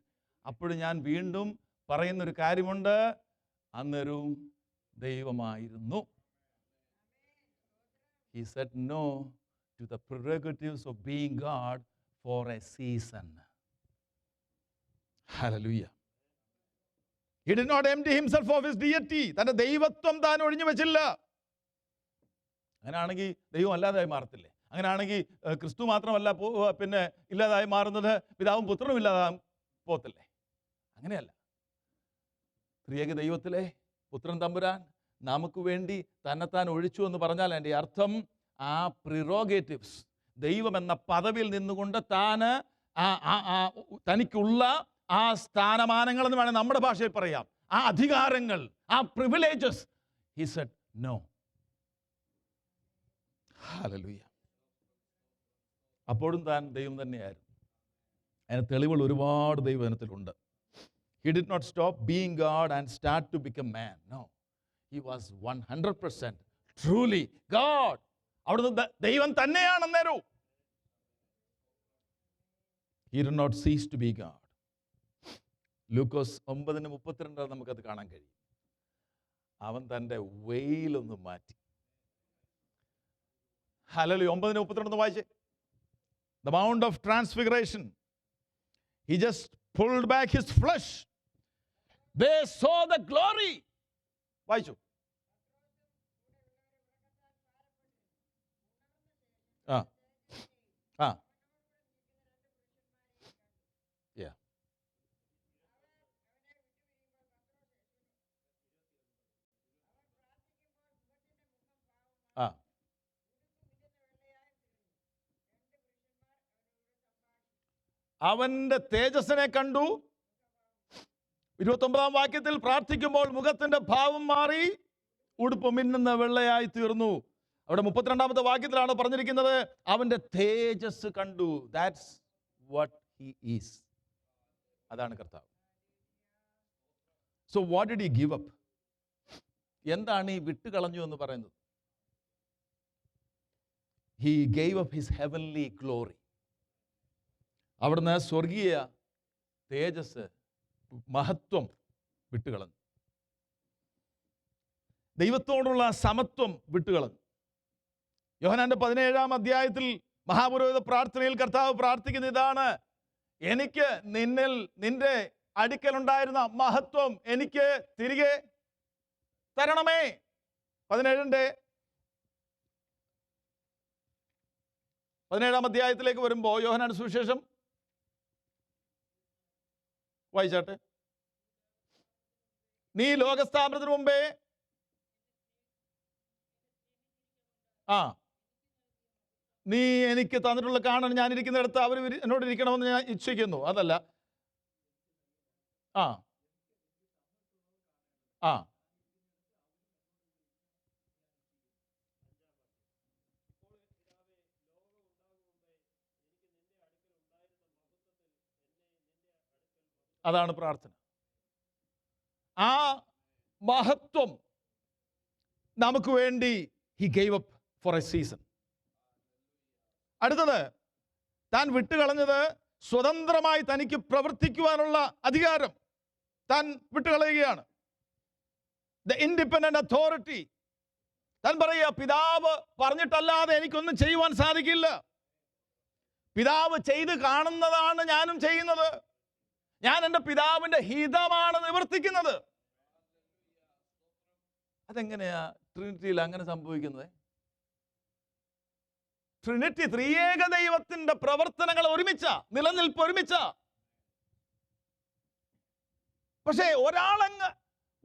അപ്പോൾ ഞാൻ വീണ്ടും പറയുന്നൊരു കാര്യമുണ്ട്, അന്നേരവും ദൈവമായിരുന്നു. He said no to the prerogatives of being God for a season. Hallelujah. He did not empty himself of his deity. തന്റെ ദൈവത്വം താൻ ഒഴിഞ്ഞു വെച്ചില്ല. അങ്ങനെയാണെങ്കിൽ ദൈവം അല്ലാതായി മാറത്തില്ലേ? അങ്ങനെയാണെങ്കിൽ ക്രിസ്തു മാത്രമല്ല പിന്നെ ഇല്ലാതായി മാറുന്നത്, പിതാവും പുത്രനും ഇല്ലാതായി പോകത്തില്ലേ? അങ്ങനെയല്ല. ത്രിയേക ദൈവത്തിലെ പുത്രൻ തമ്പുരാൻ നമുക്ക് വേണ്ടി തന്നെത്താൻ ഒഴിച്ചു എന്ന് പറഞ്ഞാൽ എൻ്റെ അർത്ഥം ആ പ്രിറോഗേറ്റീവ്സ്, ദൈവം എന്ന പദവിയിൽ നിന്നുകൊണ്ട് തനിക്കുള്ള ആ സ്ഥാനമാനങ്ങൾ എന്ന് വേണം നമ്മുടെ ഭാഷയിൽ പറയാം, ആ അധികാരങ്ങൾ, ആ privileges, he said no. Hallelujah. അപ്പോഴും താൻ ദൈവം തന്നെയായിരുന്നു. അതിന് തെളിവുകൾ ഒരുപാട് ദൈവജനത്തിലുണ്ട്. He did not stop being God and start to become man. No. He was 100% truly God. അവിടുന്ന് ദൈവം തന്നെയാണ് അന്നേരം. He did not cease to be God. ലൂക്കോസ് 9:32 നമുക്കത് കാണാൻ കഴിയും. അവൻ തൻ്റെ വെയിലൊന്ന് മാറ്റി. ഹല്ലേലൂയ. 9:32 വായിച്ചേ. The Mount of Transfiguration. He just pulled back his flesh. They saw the glory. വായിച്ചു. Yeah. അവന്റെ തേജസ്സിനെ കണ്ടു. 29 വാക്യത്തിൽ പ്രാർത്ഥിക്കുമ്പോൾ മുഖത്തിന്റെ ഭാവം മാറി, ഉടുപ്പ് മിന്നുന്ന വെള്ളയായി തീർന്നു. അവിടെ 32 വാക്യത്തിലാണ് പറഞ്ഞിരിക്കുന്നത്, അവന്റെ തേജസ് കണ്ടു. That's what he is. അതാണ് കർത്താവ്. So what did he give up? എന്താണ് ഈ വിട്ടുകളഞ്ഞു എന്ന് പറയുന്നത്? He gave up his heavenly glory. അവിടുന്ന് സ്വർഗീയ തേജസ്, മഹത്വം വിട്ടുകളഞ്ഞു. ദൈവത്തോടുള്ള സമത്വം വിട്ടുകളഞ്ഞു. യോഹന്നാന്റെ 17-ാം അധ്യായത്തിൽ മഹാപുരോഹിത പ്രാർത്ഥനയിൽ കർത്താവ് പ്രാർത്ഥിക്കുന്ന ഇതാണ്, എനിക്ക് നിന്റെ അടുക്കലുണ്ടായിരുന്ന മഹത്വം എനിക്ക് തിരികെ തരണമേ. 17-ാം അധ്യായത്തിലേക്ക് വരുമ്പോൾ യോഹന്നാന്റെ സുവിശേഷം വായിച്ചാട്ടെ. നീ ലോകസ്ഥാപനത്തിന് മുമ്പേ നീ എനിക്ക് തന്നിട്ടുള്ള കാണാൻ ഞാൻ ഇരിക്കുന്നിടത്ത് അവർ എന്നോട് ഇരിക്കണമെന്ന് ഞാൻ ഇച്ഛിക്കുന്നു. അതല്ല, അതാണ് പ്രാർത്ഥന. ആ മഹത്വം നമുക്ക് വേണ്ടി he gave up for a season. അടുത്തത്, താൻ വിട്ടുകളഞ്ഞത് സ്വതന്ത്രമായി തനിക്ക് പ്രവർത്തിക്കുവാനുള്ള അധികാരം താൻ വിട്ടുകളയുകയാണ്. The independent authority. താൻ പറയുക, പിതാവ് പറഞ്ഞിട്ടല്ലാതെ എനിക്കൊന്നും ചെയ്യുവാൻ സാധിക്കില്ല. പിതാവ് ചെയ്ത് കാണുന്നതാണ് ഞാനും ചെയ്യുന്നത്. ഞാൻ എൻ്റെ പിതാവിൻ്റെ ഹിതമാണ് നിവർത്തിക്കുന്നത്. അതെങ്ങനെയാ ട്രിനിറ്റിയിൽ അങ്ങനെ സംഭവിക്കുന്നത്? ട്രിനിറ്റി ത്രിയേക ദൈവത്തിന്റെ പ്രവർത്തനങ്ങൾ ഒരുമിച്ച, നിലനിൽപ്പ് ഒരുമിച്ച. പക്ഷേ ഒരാളങ്ങ്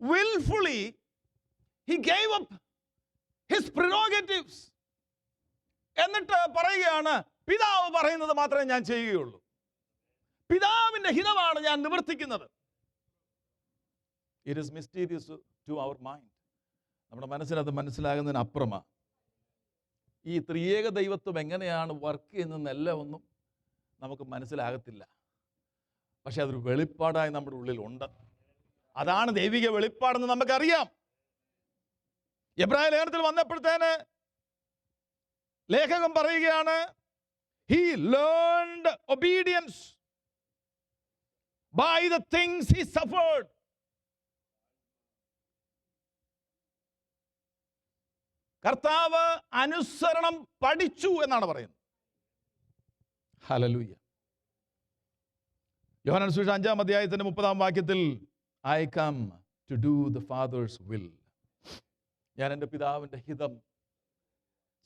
willfully he gave up his prerogatives. എന്നിട്ട് പറയുകയാണ്, പിതാവ് പറയുന്നത് മാത്രമേ ഞാൻ ചെയ്യുകയുള്ളൂ, പിതാവിന്റെ ഹിതമാണ് ഞാൻ നിവർത്തിക്കുന്നത്. It is mysterious to our mind. നമ്മുടെ മനസ്സിനത് മനസ്സിലാകുന്നതിന് അപ്പുറമാണ്. ഈ ത്രിയേക ദൈവത്വം എങ്ങനെയാണ് വർക്ക് ചെയ്യുന്നതെന്നെല്ലാം ഒന്നും നമുക്ക് മനസ്സിലാകത്തില്ല. പക്ഷെ അതൊരു വെളിപ്പാടായി നമ്മുടെ ഉള്ളിലുണ്ട്. അതാണ് ദൈവിക വെളിപ്പാടെന്ന് നമുക്കറിയാം. എബ്രായ ലേഖനത്തിൽ വന്നപ്പോഴത്തേന് ലേഖകൻ പറയുകയാണ്, he learned obedience by the things he suffered. കർത്താവ് അനുസരണം പഠിച്ചു എന്നാണ് പറയുന്നത്. ഹല്ലേലൂയ. യോഹന്നാൻ സുവിശേഷം 5-ാം അധ്യായത്തിന്റെ 30-ാം വാക്യത്തിൽ, I come to do the Father's will. ഞാൻ എൻ്റെ പിതാവിൻ്റെ ഹിതം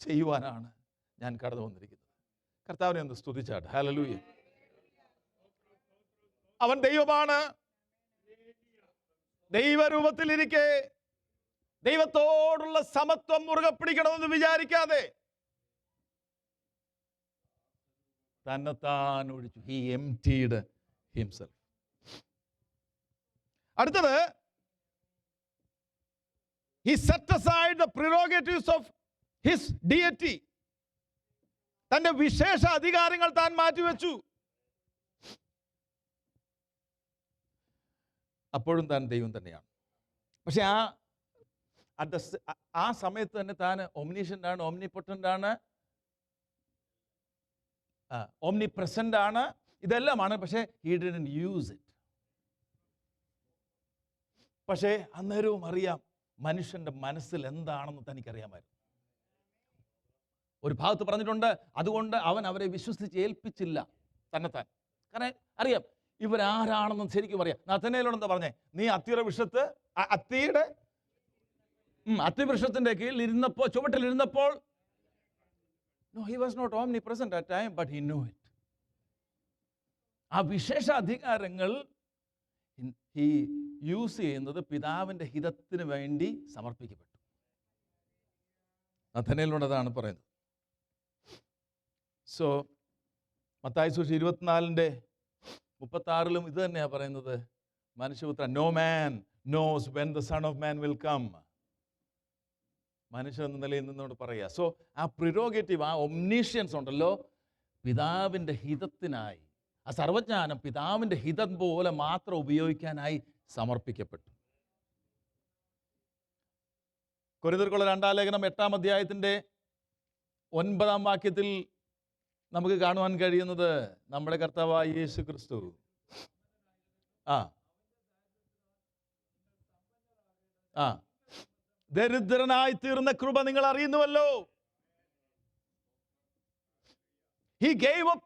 ചെയ്യുവാനാണ് ഞാൻ കടന്നു വന്നിരിക്കുന്നത്. കർത്താവിനെ ഒന്ന് സ്തുതിച്ചാട്ടെ. ഹല്ലേലൂയ. അവൻ ദൈവമാണ്. ദൈവരൂപത്തിലിരിക്കെ ദൈവത്തോടുള്ള സമത്വം മുറുകെ പിടിക്കണമെന്ന് വിചാരിക്കാതെ തന്നെത്താൻ ഒഴിച്ചു. He emptied himself. അടുത്തത്, he set aside the prerogatives of his deity. തന്റെ വിശേഷ അധികാരങ്ങൾ താൻ മാറ്റിവെച്ചു. അപ്പോഴും താൻ ദൈവം തന്നെയാണ്. പക്ഷെ ആ സമയത്ത് തന്നെ താൻ ഒംനിഷ്യൻ്റ് ആണ്, ഒംനിപൊട്ടൻ്റ് ആണ്, ഓംനി പ്രസന്റ് ആണ്, ഇതെല്ലാമാണ്. പക്ഷേ he didn't use it. പക്ഷേ അന്നേരവും അറിയാം മനുഷ്യന്റെ മനസ്സിൽ എന്താണെന്ന് തനിക്കറിയാമായിരുന്നു. ഒരു ഭാഗത്ത് പറഞ്ഞിട്ടുണ്ട്, അതുകൊണ്ട് അവൻ അവരെ വിശ്വസിച്ച് ഏൽപ്പിച്ചില്ല തന്നെത്താൻ. കാരണം അറിയാം ഇവരാരാണെന്നും ശരിക്കും അറിയാം. നഥനയേലോട് എന്താ പറഞ്ഞേ, നീ അത്തിവൃക്ഷത്തിന്റെ കീഴിൽ ഇരുന്നപ്പോൾ, ചുവട്ടിലിരുന്നപ്പോൾ, no, he was not omnipresent at time, but he knew it. ആ വിശേഷ അധികാരങ്ങൾ he യൂസ് ചെയ്യുന്നത് പിതാവിന്റെ ഹിതത്തിന് വേണ്ടി സമർപ്പിക്കപ്പെട്ടു. നഥനയേലോട് അതാണ് പറയുന്നത്. സോ മത്തായി സുവിശേഷം 24:36 ഇത് തന്നെയാണ് പറയുന്നത്. മനുഷ്യപുത്രൻ, no man knows when the Son of Man will come. മനുഷ്യൻ എന്ന നിലയിൽ നിന്നോട് പറയുക. സോ ആ പ്രിറോഗേറ്റീവ്, ആ ഒംനീഷ്യൻസ് ഉണ്ടല്ലോ, പിതാവിൻ്റെ ഹിതത്തിനായി, ആ സർവജ്ഞാനം പിതാവിൻ്റെ ഹിതം പോലെ മാത്രം ഉപയോഗിക്കാനായി സമർപ്പിക്കപ്പെട്ടു. കൊരിന്ത്യർക്കുള്ള 2-ാം ലേഖനം 8-ാം അധ്യായത്തിൻ്റെ 9-ാം വാക്യത്തിൽ നമുക്ക് കാണുവാൻ കഴിയുന്നത് നമ്മുടെ കർത്താവായ യേശു ക്രിസ്തു ദരിദ്രനായി തീർന്ന കൃപ നിങ്ങൾ അറിയുന്നുവല്ലോ. He gave up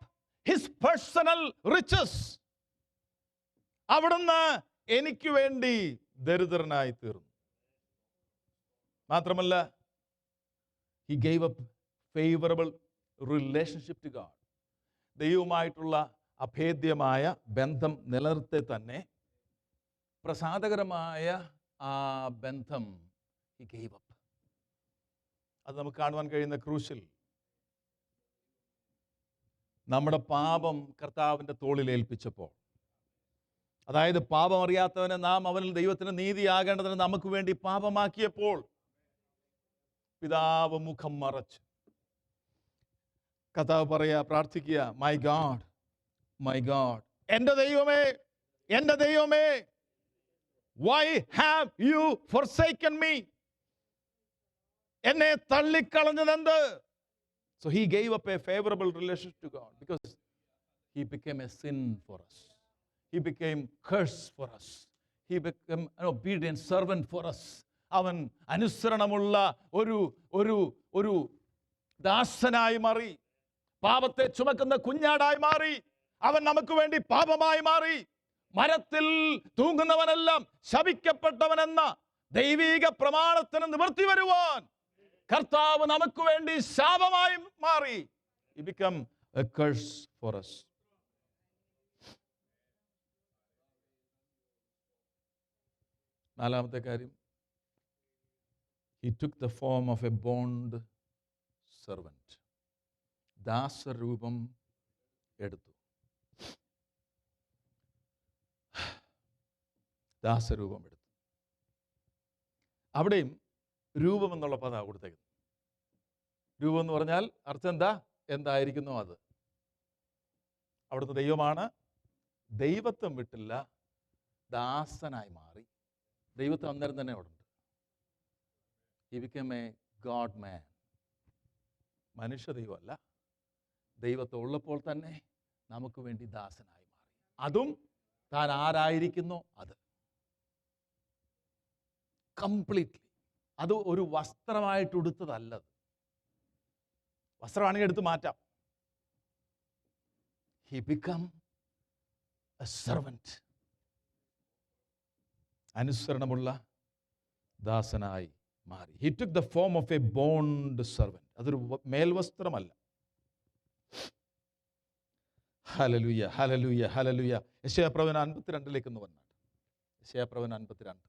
his personal riches. അവിടുന്ന് എനിക്ക് വേണ്ടി ദരിദ്രനായി തീർന്നു. മാത്രമല്ല, he gave up favorable relationship to God. ദൈവവുമായിട്ടുള്ള അഭേദ്യമായ ബന്ധം നിലനിർത്തി തന്നെ പ്രസാദകരമായ ആ ബന്ധം he gave up. അത് നമുക്ക് കാണുവാൻ കഴിയുന്ന ക്രൂശിൽ നമ്മുടെ പാപം കർത്താവിൻ്റെ തോളിൽ ഏൽപ്പിച്ചപ്പോൾ, അതായത് പാപം അറിയാത്തവനെ നാം അവനിൽ ദൈവത്തിന് നീതിയാകേണ്ടതിന് നമുക്ക് വേണ്ടി പാപമാക്കിയപ്പോൾ, പിതാവ് മുഖം മറച്ചു. കർത്താവ് പറയാ, പ്രാർത്ഥിക്കുക, മൈ ഗാഡ്, മൈ ഗാഡ്, എൻ്റെ ദൈവമേ, എൻ്റെ ദൈവമേ, why have you forsaken me? എന്നെ തള്ളിക്കളഞ്ഞതെന്ത്? So he gave up a favorable relationship to God because he became a sin for us. He became curse for us. He became an obedient servant for us. അവൻ അനുസരണമുള്ള ഒരു ദാസനായി മാറി, പാപത്തെ ചുമക്കുന്ന കുഞ്ഞാടായി മാറി. അവൻ നമുക്ക് വേണ്ടി പാപമായി മാറി. മരത്തിൽ തൂങ്ങുന്നവനെല്ലാം ശപിക്കപ്പെട്ടവനെന്ന ദൈവിക പ്രമാണത്തിന് നിവർത്തി വരുവാൻ കർത്താവ് നമുക്ക് വേണ്ടി ശാപമായി മാറി. He became a curse for us. നാലാമത്തെ കാര്യം, he took the form of a bond servant. ദാസരൂപം എടുത്തു. ദാസരൂപം എടുത്തു. അവിടെയും രൂപം എന്നുള്ള പദം കൊടുത്തേക്കുന്നത്. രൂപം എന്ന് പറഞ്ഞാൽ അർത്ഥം എന്താ? എന്തായിരിക്കുന്നു അത്. അവിടുത്തെ ദൈവമാണ്. ദൈവത്വം വിട്ടില്ല, ദാസനായി മാറി. ദൈവത്വം അന്നേരം തന്നെ അവിടെ ഉണ്ട്. He became a God man. മനുഷ്യ ദൈവമല്ല, ദൈവത്വം ഉള്ളപ്പോൾ തന്നെ നമുക്ക് വേണ്ടി ദാസനായി മാറി. അതും താൻ ആരായിരിക്കുന്നു അത് കംപ്ലീറ്റ്ലി. അത് ഒരു വസ്ത്രമായിട്ട് ഉടുത്തതല്ലത്. വസ്ത്രമാണെങ്കിൽ എടുത്ത് മാറ്റാം. He became a servant. അനുസരണമുള്ള ദാസനായി മാറി. He took the form of a bond servant. അതൊരു മേൽവസ്ത്രമല്ല. ഹല്ലേലൂയ, ഹല്ലേലൂയ, ഹല്ലേലൂയ. യെശയ്യാപ്രവചനം 52 ഒന്ന് വന്നാണ്. യെശയ്യാപ്രവചനം 52.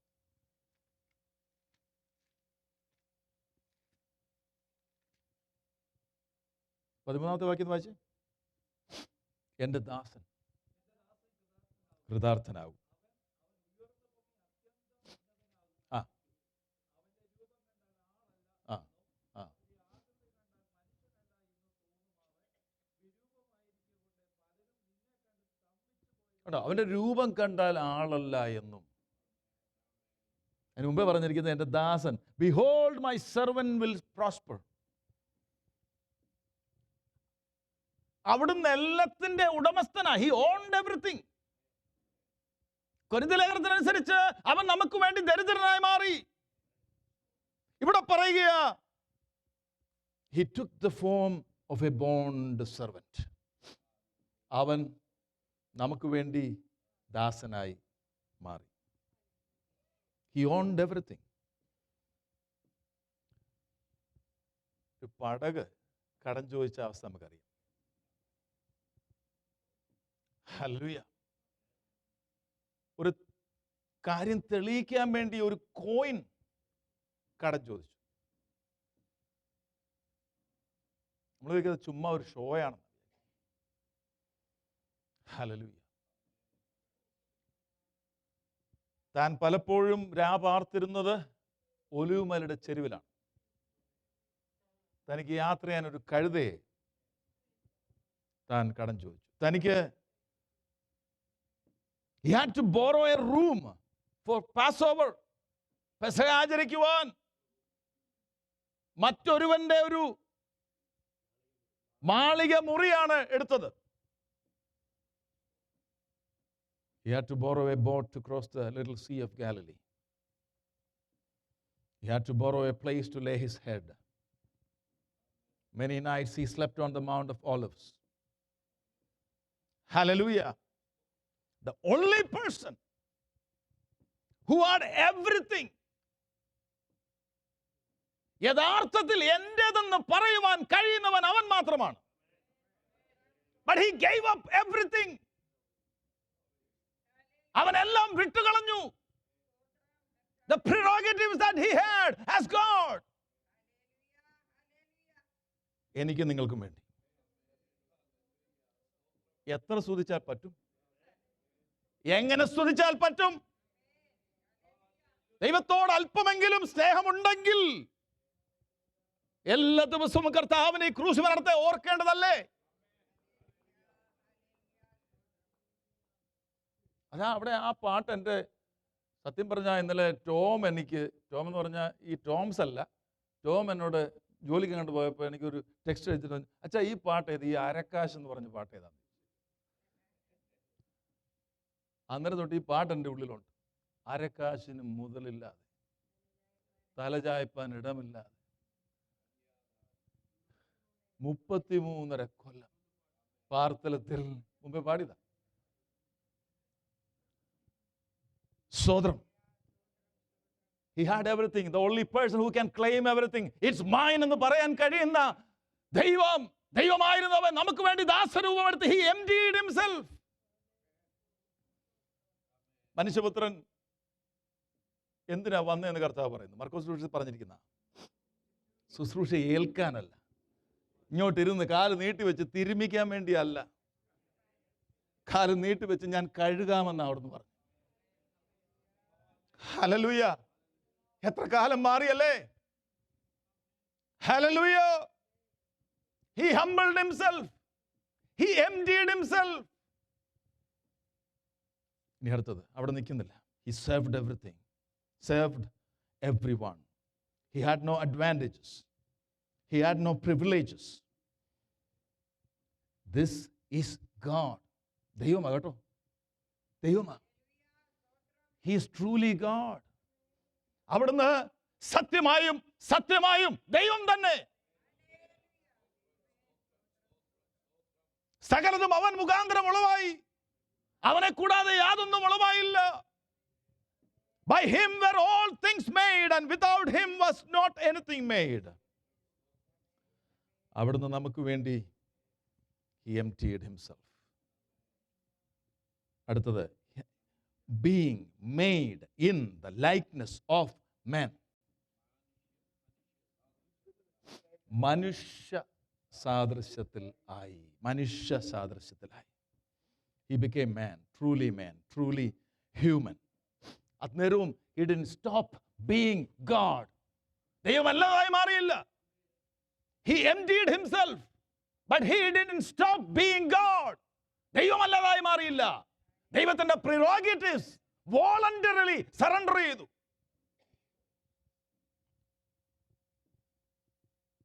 13 വാക്യം വായിച്ചേ. എൻ്റെ ദാസൻ കൃതാർത്ഥനാകും. ആ ആ ആ കേട്ടോ, അവൻ്റെ രൂപം കണ്ടാൽ ആളല്ല എന്നും. അതിന് മുമ്പേ പറഞ്ഞിരിക്കുന്നത് എൻ്റെ ദാസൻ, behold my servant will prosper. അവിടുന്ന് എല്ലാത്തിന്റെ ഉടമസ്ഥനാ. He owned everything. കൊരിന്ത്യർ ലേഖനത്തിനനുസരിച്ച് അവൻ നമുക്ക് വേണ്ടി ദരിദ്രനായി മാറി. ഇവിടെ പറയുകയാ, he took the form of a bond servant. അവൻ നമുക്ക് വേണ്ടി ദാസനായി മാറി. he owned everything. ഒരു പടക് കടം ചോദിച്ച അവസ്ഥ നമുക്കറിയാം. ഹല്ലേലൂയ. ഒരു കാര്യം തെളിയിക്കാൻ വേണ്ടി ഒരു കോയിൻ കടം ചോദിച്ചു. നമ്മൾ ചോദിക്കുന്നത് ചുമ്മാ ഒരു ഷോയാണ്. ഹല്ലേലൂയ. താൻ പലപ്പോഴും രാപാർത്തിരുന്നത് ഒലിവുമലയുടെ ചെരുവിലാണ്. തനിക്ക് യാത്ര ചെയ്യാൻ ഒരു കഴുതയെ താൻ കടം ചോദിച്ചു. തനിക്ക് he had to borrow a room for Passover. പെസഹ ആചരിക്കുവാൻ മറ്റൊരുവന്റെ ഒരു മാളിക മുറിയാണ് എടുത്തത്. He had to borrow a boat to cross the little sea of Galilee. He had to borrow a place to lay his head. Many nights he slept on the Mount of Olives. Hallelujah. The only person who had everything, യഥാർത്ഥത്തിൽ എന്റേതെന്ന് പറയുവാൻ കഴിയുന്നവൻ അവൻ മാത്രമാണ്. But he gave up everything. അവനെല്ലാം വിട്ടുകളഞ്ഞു. The prerogatives that he had as God. എനിക്ക് നിങ്ങൾക്കും വേണ്ടി എത്ര സ്തുതിച്ചാൽ പറ്റും? എങ്ങനെ സ്തുതിച്ചാൽ പറ്റും? ദൈവത്തോട് അല്പമെങ്കിലും സ്നേഹമുണ്ടെങ്കിൽ എല്ലാ ദിവസവും കർത്താവിനെ ക്രൂശുമരണത്തെ ഓർക്കേണ്ടതല്ലേ? അതാ അവിടെ ആ പാട്ട് എൻ്റെ സത്യം പറഞ്ഞാൽ ഇന്നലെ ടോം എന്ന് പറഞ്ഞാൽ ഈ ടോംസ് അല്ല, ടോം എന്നോട് ജോലിക്ക് കണ്ടു പോയപ്പോൾ എനിക്കൊരു ടെക്സ്റ്റ് അയച്ചിട്ട്, അച്ഛാ ഈ പാട്ട് ഏത്, ഈ അരക്കാശ് എന്ന് പറഞ്ഞ പാട്ട് ഏതാണ്? അന്നേരം തൊട്ട് ഈ പാട്ട് എൻ്റെ ഉള്ളിലുണ്ട്. അരക്കാശിന് മുതലില്ലാതെ, തലചായ്പാൻ ഇടമില്ലാതെ 33 കൊല്ലം പാർത്തലത്തിൽ മുമ്പേ പാടിയതാ. സ്വതന്ത്രം. He had everything. The only person who can claim everything. It's mine എന്ന് പറയാൻ കഴിയുന്ന ദൈവമായിരുന്നവൻ നമുക്ക് വേണ്ടി ദാസരൂപമെടുത്ത് he emptied himself. മനുഷ്യപുത്രൻ എന്തിനാ വന്നതെന്ന് കർത്താവ് പറയുന്നു. മർക്കോസ് സുവിശേഷത്തിൽ പറഞ്ഞിരിക്കുന്ന ശുശ്രൂഷ ഏൽക്കാനല്ല, ഇങ്ങോട്ടിരുന്ന് കാല് നീട്ടിവെച്ച് തിരുമിക്കാൻ വേണ്ടിയല്ല, കാല് നീട്ടിവെച്ച് ഞാൻ കഴുകാമെന്ന് അവിടുന്ന് പറഞ്ഞു. ഹല്ലേലൂയ. എത്ര കാലം മാറിയല്ലേ. Hallelujah. He humbled himself. He emptied himself. ഇനി അടുത്തത് അവിടെ നിൽക്കുന്നില്ല. He served everything. Served everyone. He had no advantages. He had no privileges. This is God. ദൈവമാ കേട്ടോ, ദൈവമാ. He is truly God. അവിടുന്ന് സത്യമായും സത്യമായും ദൈവം തന്നെ. സകലതും അവൻ മുഖാന്തരം ഉളവായി, അവനെ കൂടാതെ യാതൊന്നും ഉളവായില്ല. By him were all things made, and without him was not anything made. അവിടുന്ന് നമുക്ക് വേണ്ടി he emptied himself. അടുത്തത് being made in the likeness of men. മനുഷ്യ സാദൃശ്യത്തിൽ ആയി, മനുഷ്യ സാദൃശ്യത്തിലായി. He became man, truly human. അന്നേരവും he didn't stop being God. ദൈവമല്ലാതായി മാറിയില്ല. He emptied himself, but he didn't stop being God. ദൈവമല്ലാതായി മാറിയില്ല. ദൈവത്തിന്റെ പ്രിറോഗേറ്റീവ്സ് വോളണ്ടറിലി സറണ്ടർ ചെയ്തു.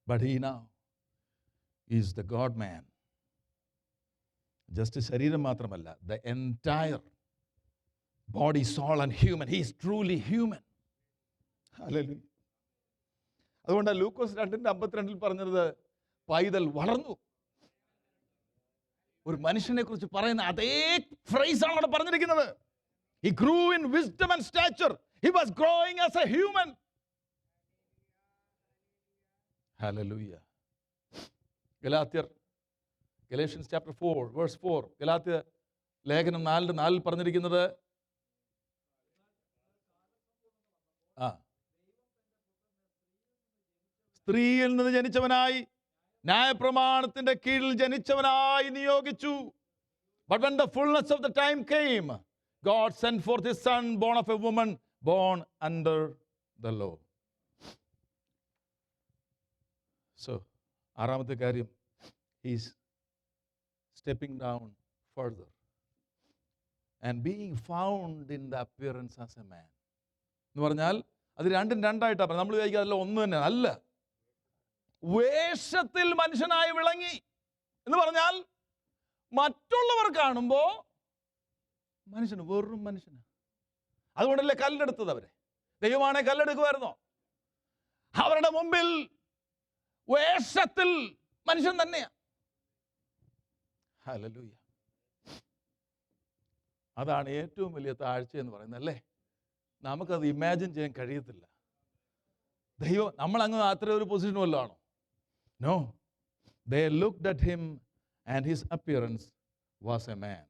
But he now is the God man. Just ശരീരം മാത്രമല്ല, the entire body, soul and human. He is truly human. Hallelujah. അതുകൊണ്ട് ലൂക്കോസ് 2:52 പറഞ്ഞത് പൈതൽ വളർന്നു. ഒരു മനുഷ്യനെ കുറിച്ച് പറയുന്ന അതേ ഫ്രേസ് ആണ് അവിടെ പറഞ്ഞിരിക്കുന്നത്. He grew in wisdom and stature. He was growing as a human. Hallelujah. Galatians chapter 4 verse 4. Galatia ലേഖനം 4:4 പറഞ്ഞിരിക്കുന്നത് സ്ത്രീയിൽ നിന്ന് ജനിച്ചവനായി ന്യായപ്രമാണത്തിന്റെ കീഴിൽ ജനിച്ചവനായി നിയോഗിച്ചു. But when the fullness of the time came, God sent forth his son, born of a woman, born under the law. So, ആറാമത്തെ കാര്യം, he's stepping down further and being found in the appearance as a man. എന്ന് പറഞ്ഞാൽ അത് രണ്ടായിട്ടാണ് പറഞ്ഞത്. നമ്മൾ വിചാരിക്കുക അതല്ല ഒന്ന് തന്നെ. അല്ല, വേഷത്തിൽ മനുഷ്യനായി വിളങ്ങി എന്ന് പറഞ്ഞാൽ മറ്റുള്ളവർ കാണുമ്പോൾ മനുഷ്യന് വെറും മനുഷ്യന്. അതുകൊണ്ടല്ലേ കല്ലെടുത്തത് അവരെ. ദൈവമാണെ കല്ലെടുക്കുമായിരുന്നോ? അവരുടെ മുമ്പിൽ വേഷത്തിൽ മനുഷ്യൻ തന്നെയാ. ഹല്ലേലൂയ. അതാണ് ഏറ്റവും വലിയ താഴ്ച എന്ന് പറയുന്നത് അല്ലേ. നമുക്കത് ഇമാജിൻ ചെയ്യാൻ കഴിയത്തില്ല. ദൈവം നമ്മളങ്ങ് അത്ര ഒരു പൊസിഷൻ വല്ലതും ആണോ? No. They looked at him and his appearance was a man.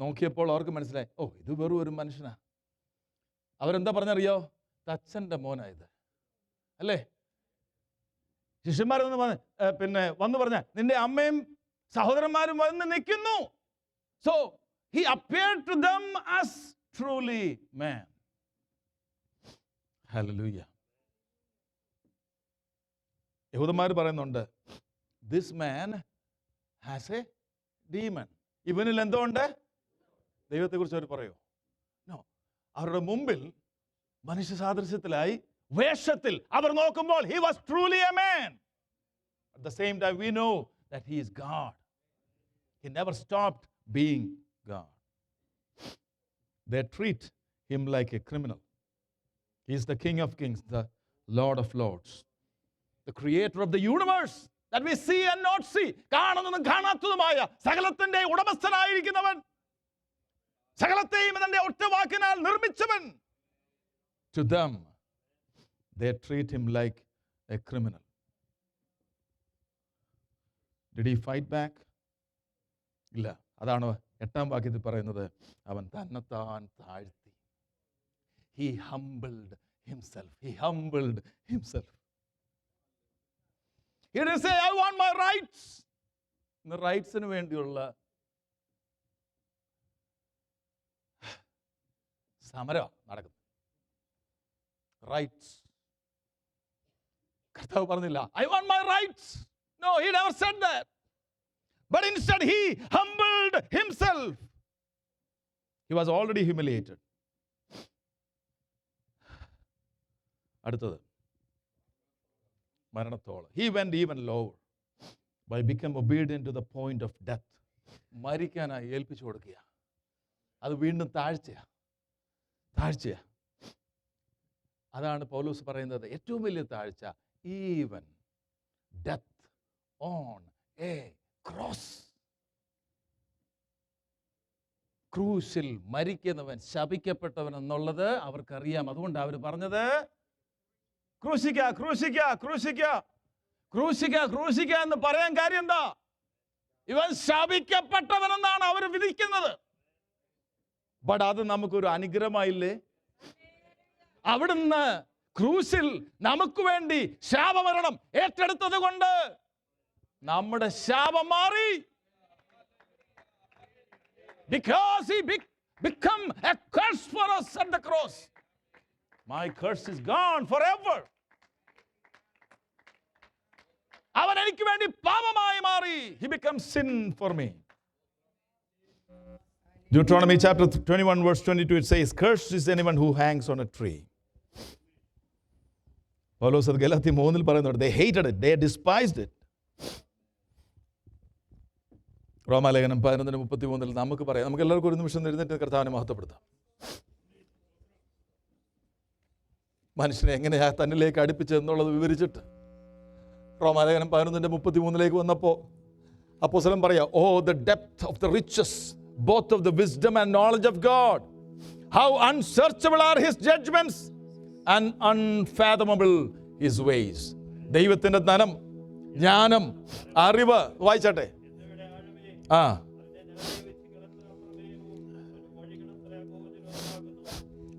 നോക്കിയപ്പോൾ അവർക്ക് മനസ്സിലായി, ഓ ഇത് വെറും ഒരു മനുഷ്യനാ. അവരെന്താ പറഞ്ഞറിയോ? തച്ചൻ്റെ മോനായത് അല്ലേ. ശിഷ്യന്മാർ പിന്നെ വന്ന് പറഞ്ഞ നിന്റെ അമ്മയും സഹോദരന്മാരും വന്ന് നിൽക്കുന്നു. So he appeared to them as truly man. Hallelujah. യഹൂദന്മാർ പറയുന്നുണ്ട്, this man has a demon. ഇവനിൽ എന്തോ ഉണ്ട്? ദൈവത്തെക്കുറിച്ച് അവർ പറയോ? നോ. അവരുടെ മുമ്പിൽ മനുഷ്യ സാദൃശ്യത്തിലായി വേഷത്തിൽ അവർ നോക്കുമ്പോൾ he was truly a man. At the same time we know that he is God. He never stopped being God. They treat him like a criminal. He is the King of Kings, the Lord of Lords, the creator of the universe that we see and not see. കാണുന്നതും കാണാത്തതുമായ സകലത്തിന്റെ ഉടമസ്ഥനായിരിക്കുന്നവൻ, സകലത്തെയും തന്റെ ഒറ്റ വാക്കിനാൽ നിർമ്മിച്ചവൻ. To them they treat him like a criminal. Did he fight back? ഇല്ല. അതാണ് 8-ാം വാക്യത്തിൽ പറയുന്നത്, അവൻ തന്നെത്താൻ താഴ്ത്തി. He humbled himself. He humbled himself. He didn't say, I want my rights. ഇന്ന് റൈറ്റ്സിന് വേണ്ടിയുള്ള സമരം നടക്കുന്നു. റൈറ്റ്സ്. കർത്താവ് പറഞ്ഞില്ല, I want my rights. No, he never said that. But instead he humbled himself. He was already humiliated. അടുത്തത് മരണത്തോളം. He went even lower by become obedient to the point of death. മരിക്കാനായി ഏൽപ്പിച്ചു കൊടുക്കുക. അത് വീണ്ടും താഴ്ചയാ. അതാണ് പൗലോസ് പറയുന്നത്, ഏറ്റവും വലിയ താഴ്ച. Even death on A cross. ക്രൂശിൽ മരിക്കുന്നവൻ ശപിക്കപ്പെട്ടവൻ എന്നുള്ളത് അവർക്കറിയാം. അതുകൊണ്ട് അവർ പറഞ്ഞത് ക്രൂശിക്ക എന്ന് പറയാൻ കാര്യം എന്താ? ഇവൻ ശപിക്കപ്പെട്ടവനെന്നാണ് അവർ വിധിക്കുന്നത്. ബട്ട് അത് നമുക്കൊരു അനുഗ്രഹമായില്ലേ? അവിടുന്ന് ക്രൂശിൽ നമുക്ക് വേണ്ടി ശാപമരണം ഏറ്റെടുത്തത് കൊണ്ട് നമ്മുടെ ശാപം മാറി. Because he become a curse for us at the cross. My curse is gone forever. അവൻ എനിക്ക് വേണ്ടി പാപമായി മാറി. He becomes sin for me. Deuteronomy chapter 21 verse 22, it says, cursed is anyone who hangs on a tree. പൗലോസ് അത് ഗലാത്യ 3 പറയുന്നുണ്ട്, they hated it, they despised it. റോമാലേഖനം 11:33 നമുക്ക് പറയാം. നമുക്ക് എല്ലാവർക്കും ഒരു നിമിഷം എഴുന്നേറ്റ് കർത്താവിനെ മഹത്വപ്പെടുത്താം. മനുഷ്യനെ എങ്ങനെയാ തന്നിലേക്ക് അടുപ്പിച്ചതെന്നുള്ളത് വിവരിച്ചിട്ട് റോമാലേഖനം 11:33 വന്നപ്പോൾ അപ്പോസ്തലൻ പറയാ, oh the depth of the riches both of the wisdom and knowledge of God, how unsearchable are his judgments and unfathomable his ways. ദൈവത്തിന്റെ ധനം, ജ്ഞാനം, അറിവ്. വായിച്ചാട്ടെ.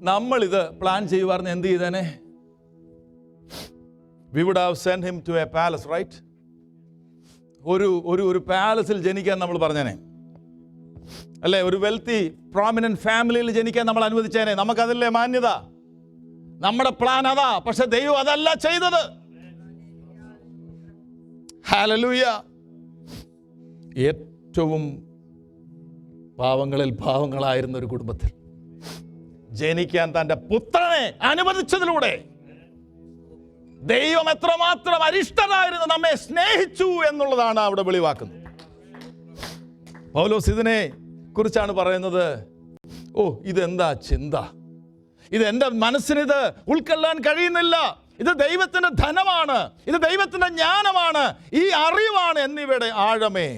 നമ്മളിത് പ്ലാൻ ചെയ്യുവാർന്ന് എന്ത് ചെയ്തേനെ? We would have sent him to a palace, right? ഒരു പാലസിൽ ജനിക്കാൻ നമ്മൾ പറഞ്ഞേനെ, അല്ലേ? ഒരു വെൽത്തി പ്രോമിനന്റ് ഫാമിലിയിൽ ജനിക്കാൻ നമ്മൾ അനുവദിച്ചേനെ. നമുക്കതല്ലേ മാന്യത? നമ്മുടെ പ്ലാൻ അതാ. പക്ഷെ ദൈവം അതല്ല ചെയ്തത്. ഹല്ലേലൂയ. ഏറ്റവും പാവങ്ങളിൽ പാവങ്ങളായിരുന്ന ഒരു കുടുംബത്തിൽ ജനിക്കാൻ തൻ്റെ പുത്രനെ അനുവദിച്ചതിലൂടെ ദൈവം എത്രമാത്രം അരിഷ്ടനായിരുന്നു, നമ്മെ സ്നേഹിച്ചു എന്നുള്ളതാണ് അവിടെ വെളിവാക്കുന്നത്. പൗലോസ് ഇതിനെ കുറിച്ചാണ് പറയുന്നത്, ഓ ഇതെന്താ ചിന്ത, ഇത് എൻ്റെ മനസ്സിനിത് ഉൾക്കൊള്ളാൻ കഴിയുന്നില്ല. ഇത് ദൈവത്തിൻ്റെ ധനമാണ്, ഇത് ദൈവത്തിൻ്റെ ജ്ഞാനമാണ്, ഈ അറിവാണ് എന്നിവയുടെ ആഴമേ.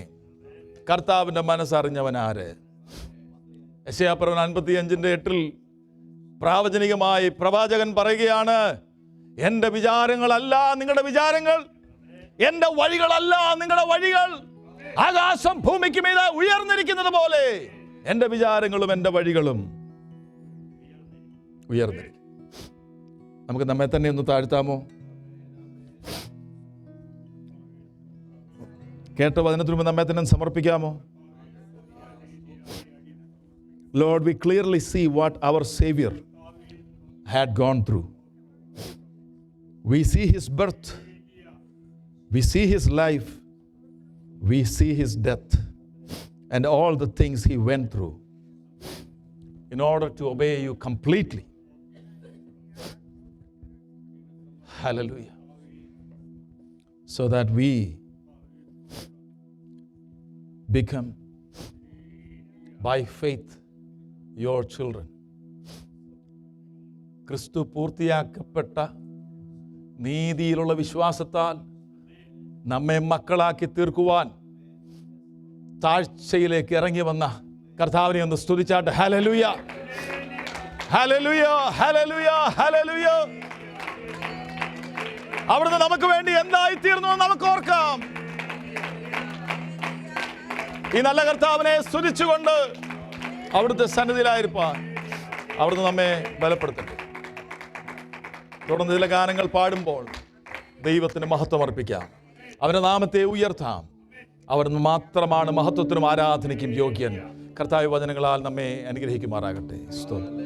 കർത്താവിൻ്റെ മനസ്സറിഞ്ഞവൻ ആര്? യെശയ്യാപ്രവചനം 55:8 പ്രാവചനികമായി പ്രവാചകൻ പറയുകയാണ്, എൻ്റെ വിചാരങ്ങളല്ല നിങ്ങളുടെ വിചാരങ്ങൾ, എൻ്റെ വഴികളല്ല നിങ്ങളുടെ വഴികൾ. ആകാശം ഭൂമിക്ക് മീതെ ഉയർന്നിരിക്കുന്നത് പോലെ എൻ്റെ വിചാരങ്ങളും എൻ്റെ വഴികളും ഉയർന്നിരിക്കും. നമുക്ക് നമ്മെ തന്നെ ഒന്ന് താഴ്ത്താമോ? കേട്ട വചനത്തിനു മുമ്പ് നമ്മെ തന്നെ സമർപ്പിക്കാമോ? Lord, we clearly see what our Savior had gone through. We see his birth, we see his life, we see his death, and all the things he went through in order to obey you completely. Hallelujah. So that we become by faith your children. ക്രിസ്തു പൂർത്തിയാക്കപ്പെട്ട നീതിയിലുള്ള വിശ്വാസത്താൽ നമ്മെ മക്കളാക്കി തീർക്കുവാൻ താഴ്ചയിലേക്ക് ഇറങ്ങി വന്ന കർത്താവിനെ ഒന്ന് സ്തുതിച്ചാട്ടെ. ഹല്ലേലൂയ, ഹല്ലേലൂയ, ഹല്ലേലൂയ, ഹല്ലേലൂയ. അവിടുന്ന് നമുക്ക് വേണ്ടി എന്തായി തീർന്നു എന്ന് നമുക്ക് ഓർക്കാം. ഈ നല്ല കർത്താവിനെ സ്തുതിച്ചുകൊണ്ട് അവിടുത്തെ സന്നിധിയിലായിരിക്കാൻ അവിടുന്ന് നമ്മെ ബലപ്പെടുത്തട്ടെ. തുടർന്ന് ചില ഗാനങ്ങൾ പാടുമ്പോൾ ദൈവത്തിന് മഹത്വം അർപ്പിക്കാം, അവന്റെ നാമത്തെ ഉയർത്താം. അവിടുന്ന് മാത്രമാണ് മഹത്വത്തിനും ആരാധനയ്ക്കും യോഗ്യൻ. കർത്താവ് വചനങ്ങളാൽ നമ്മെ അനുഗ്രഹിക്കുമാറാകട്ടെ. സ്തോത്രം.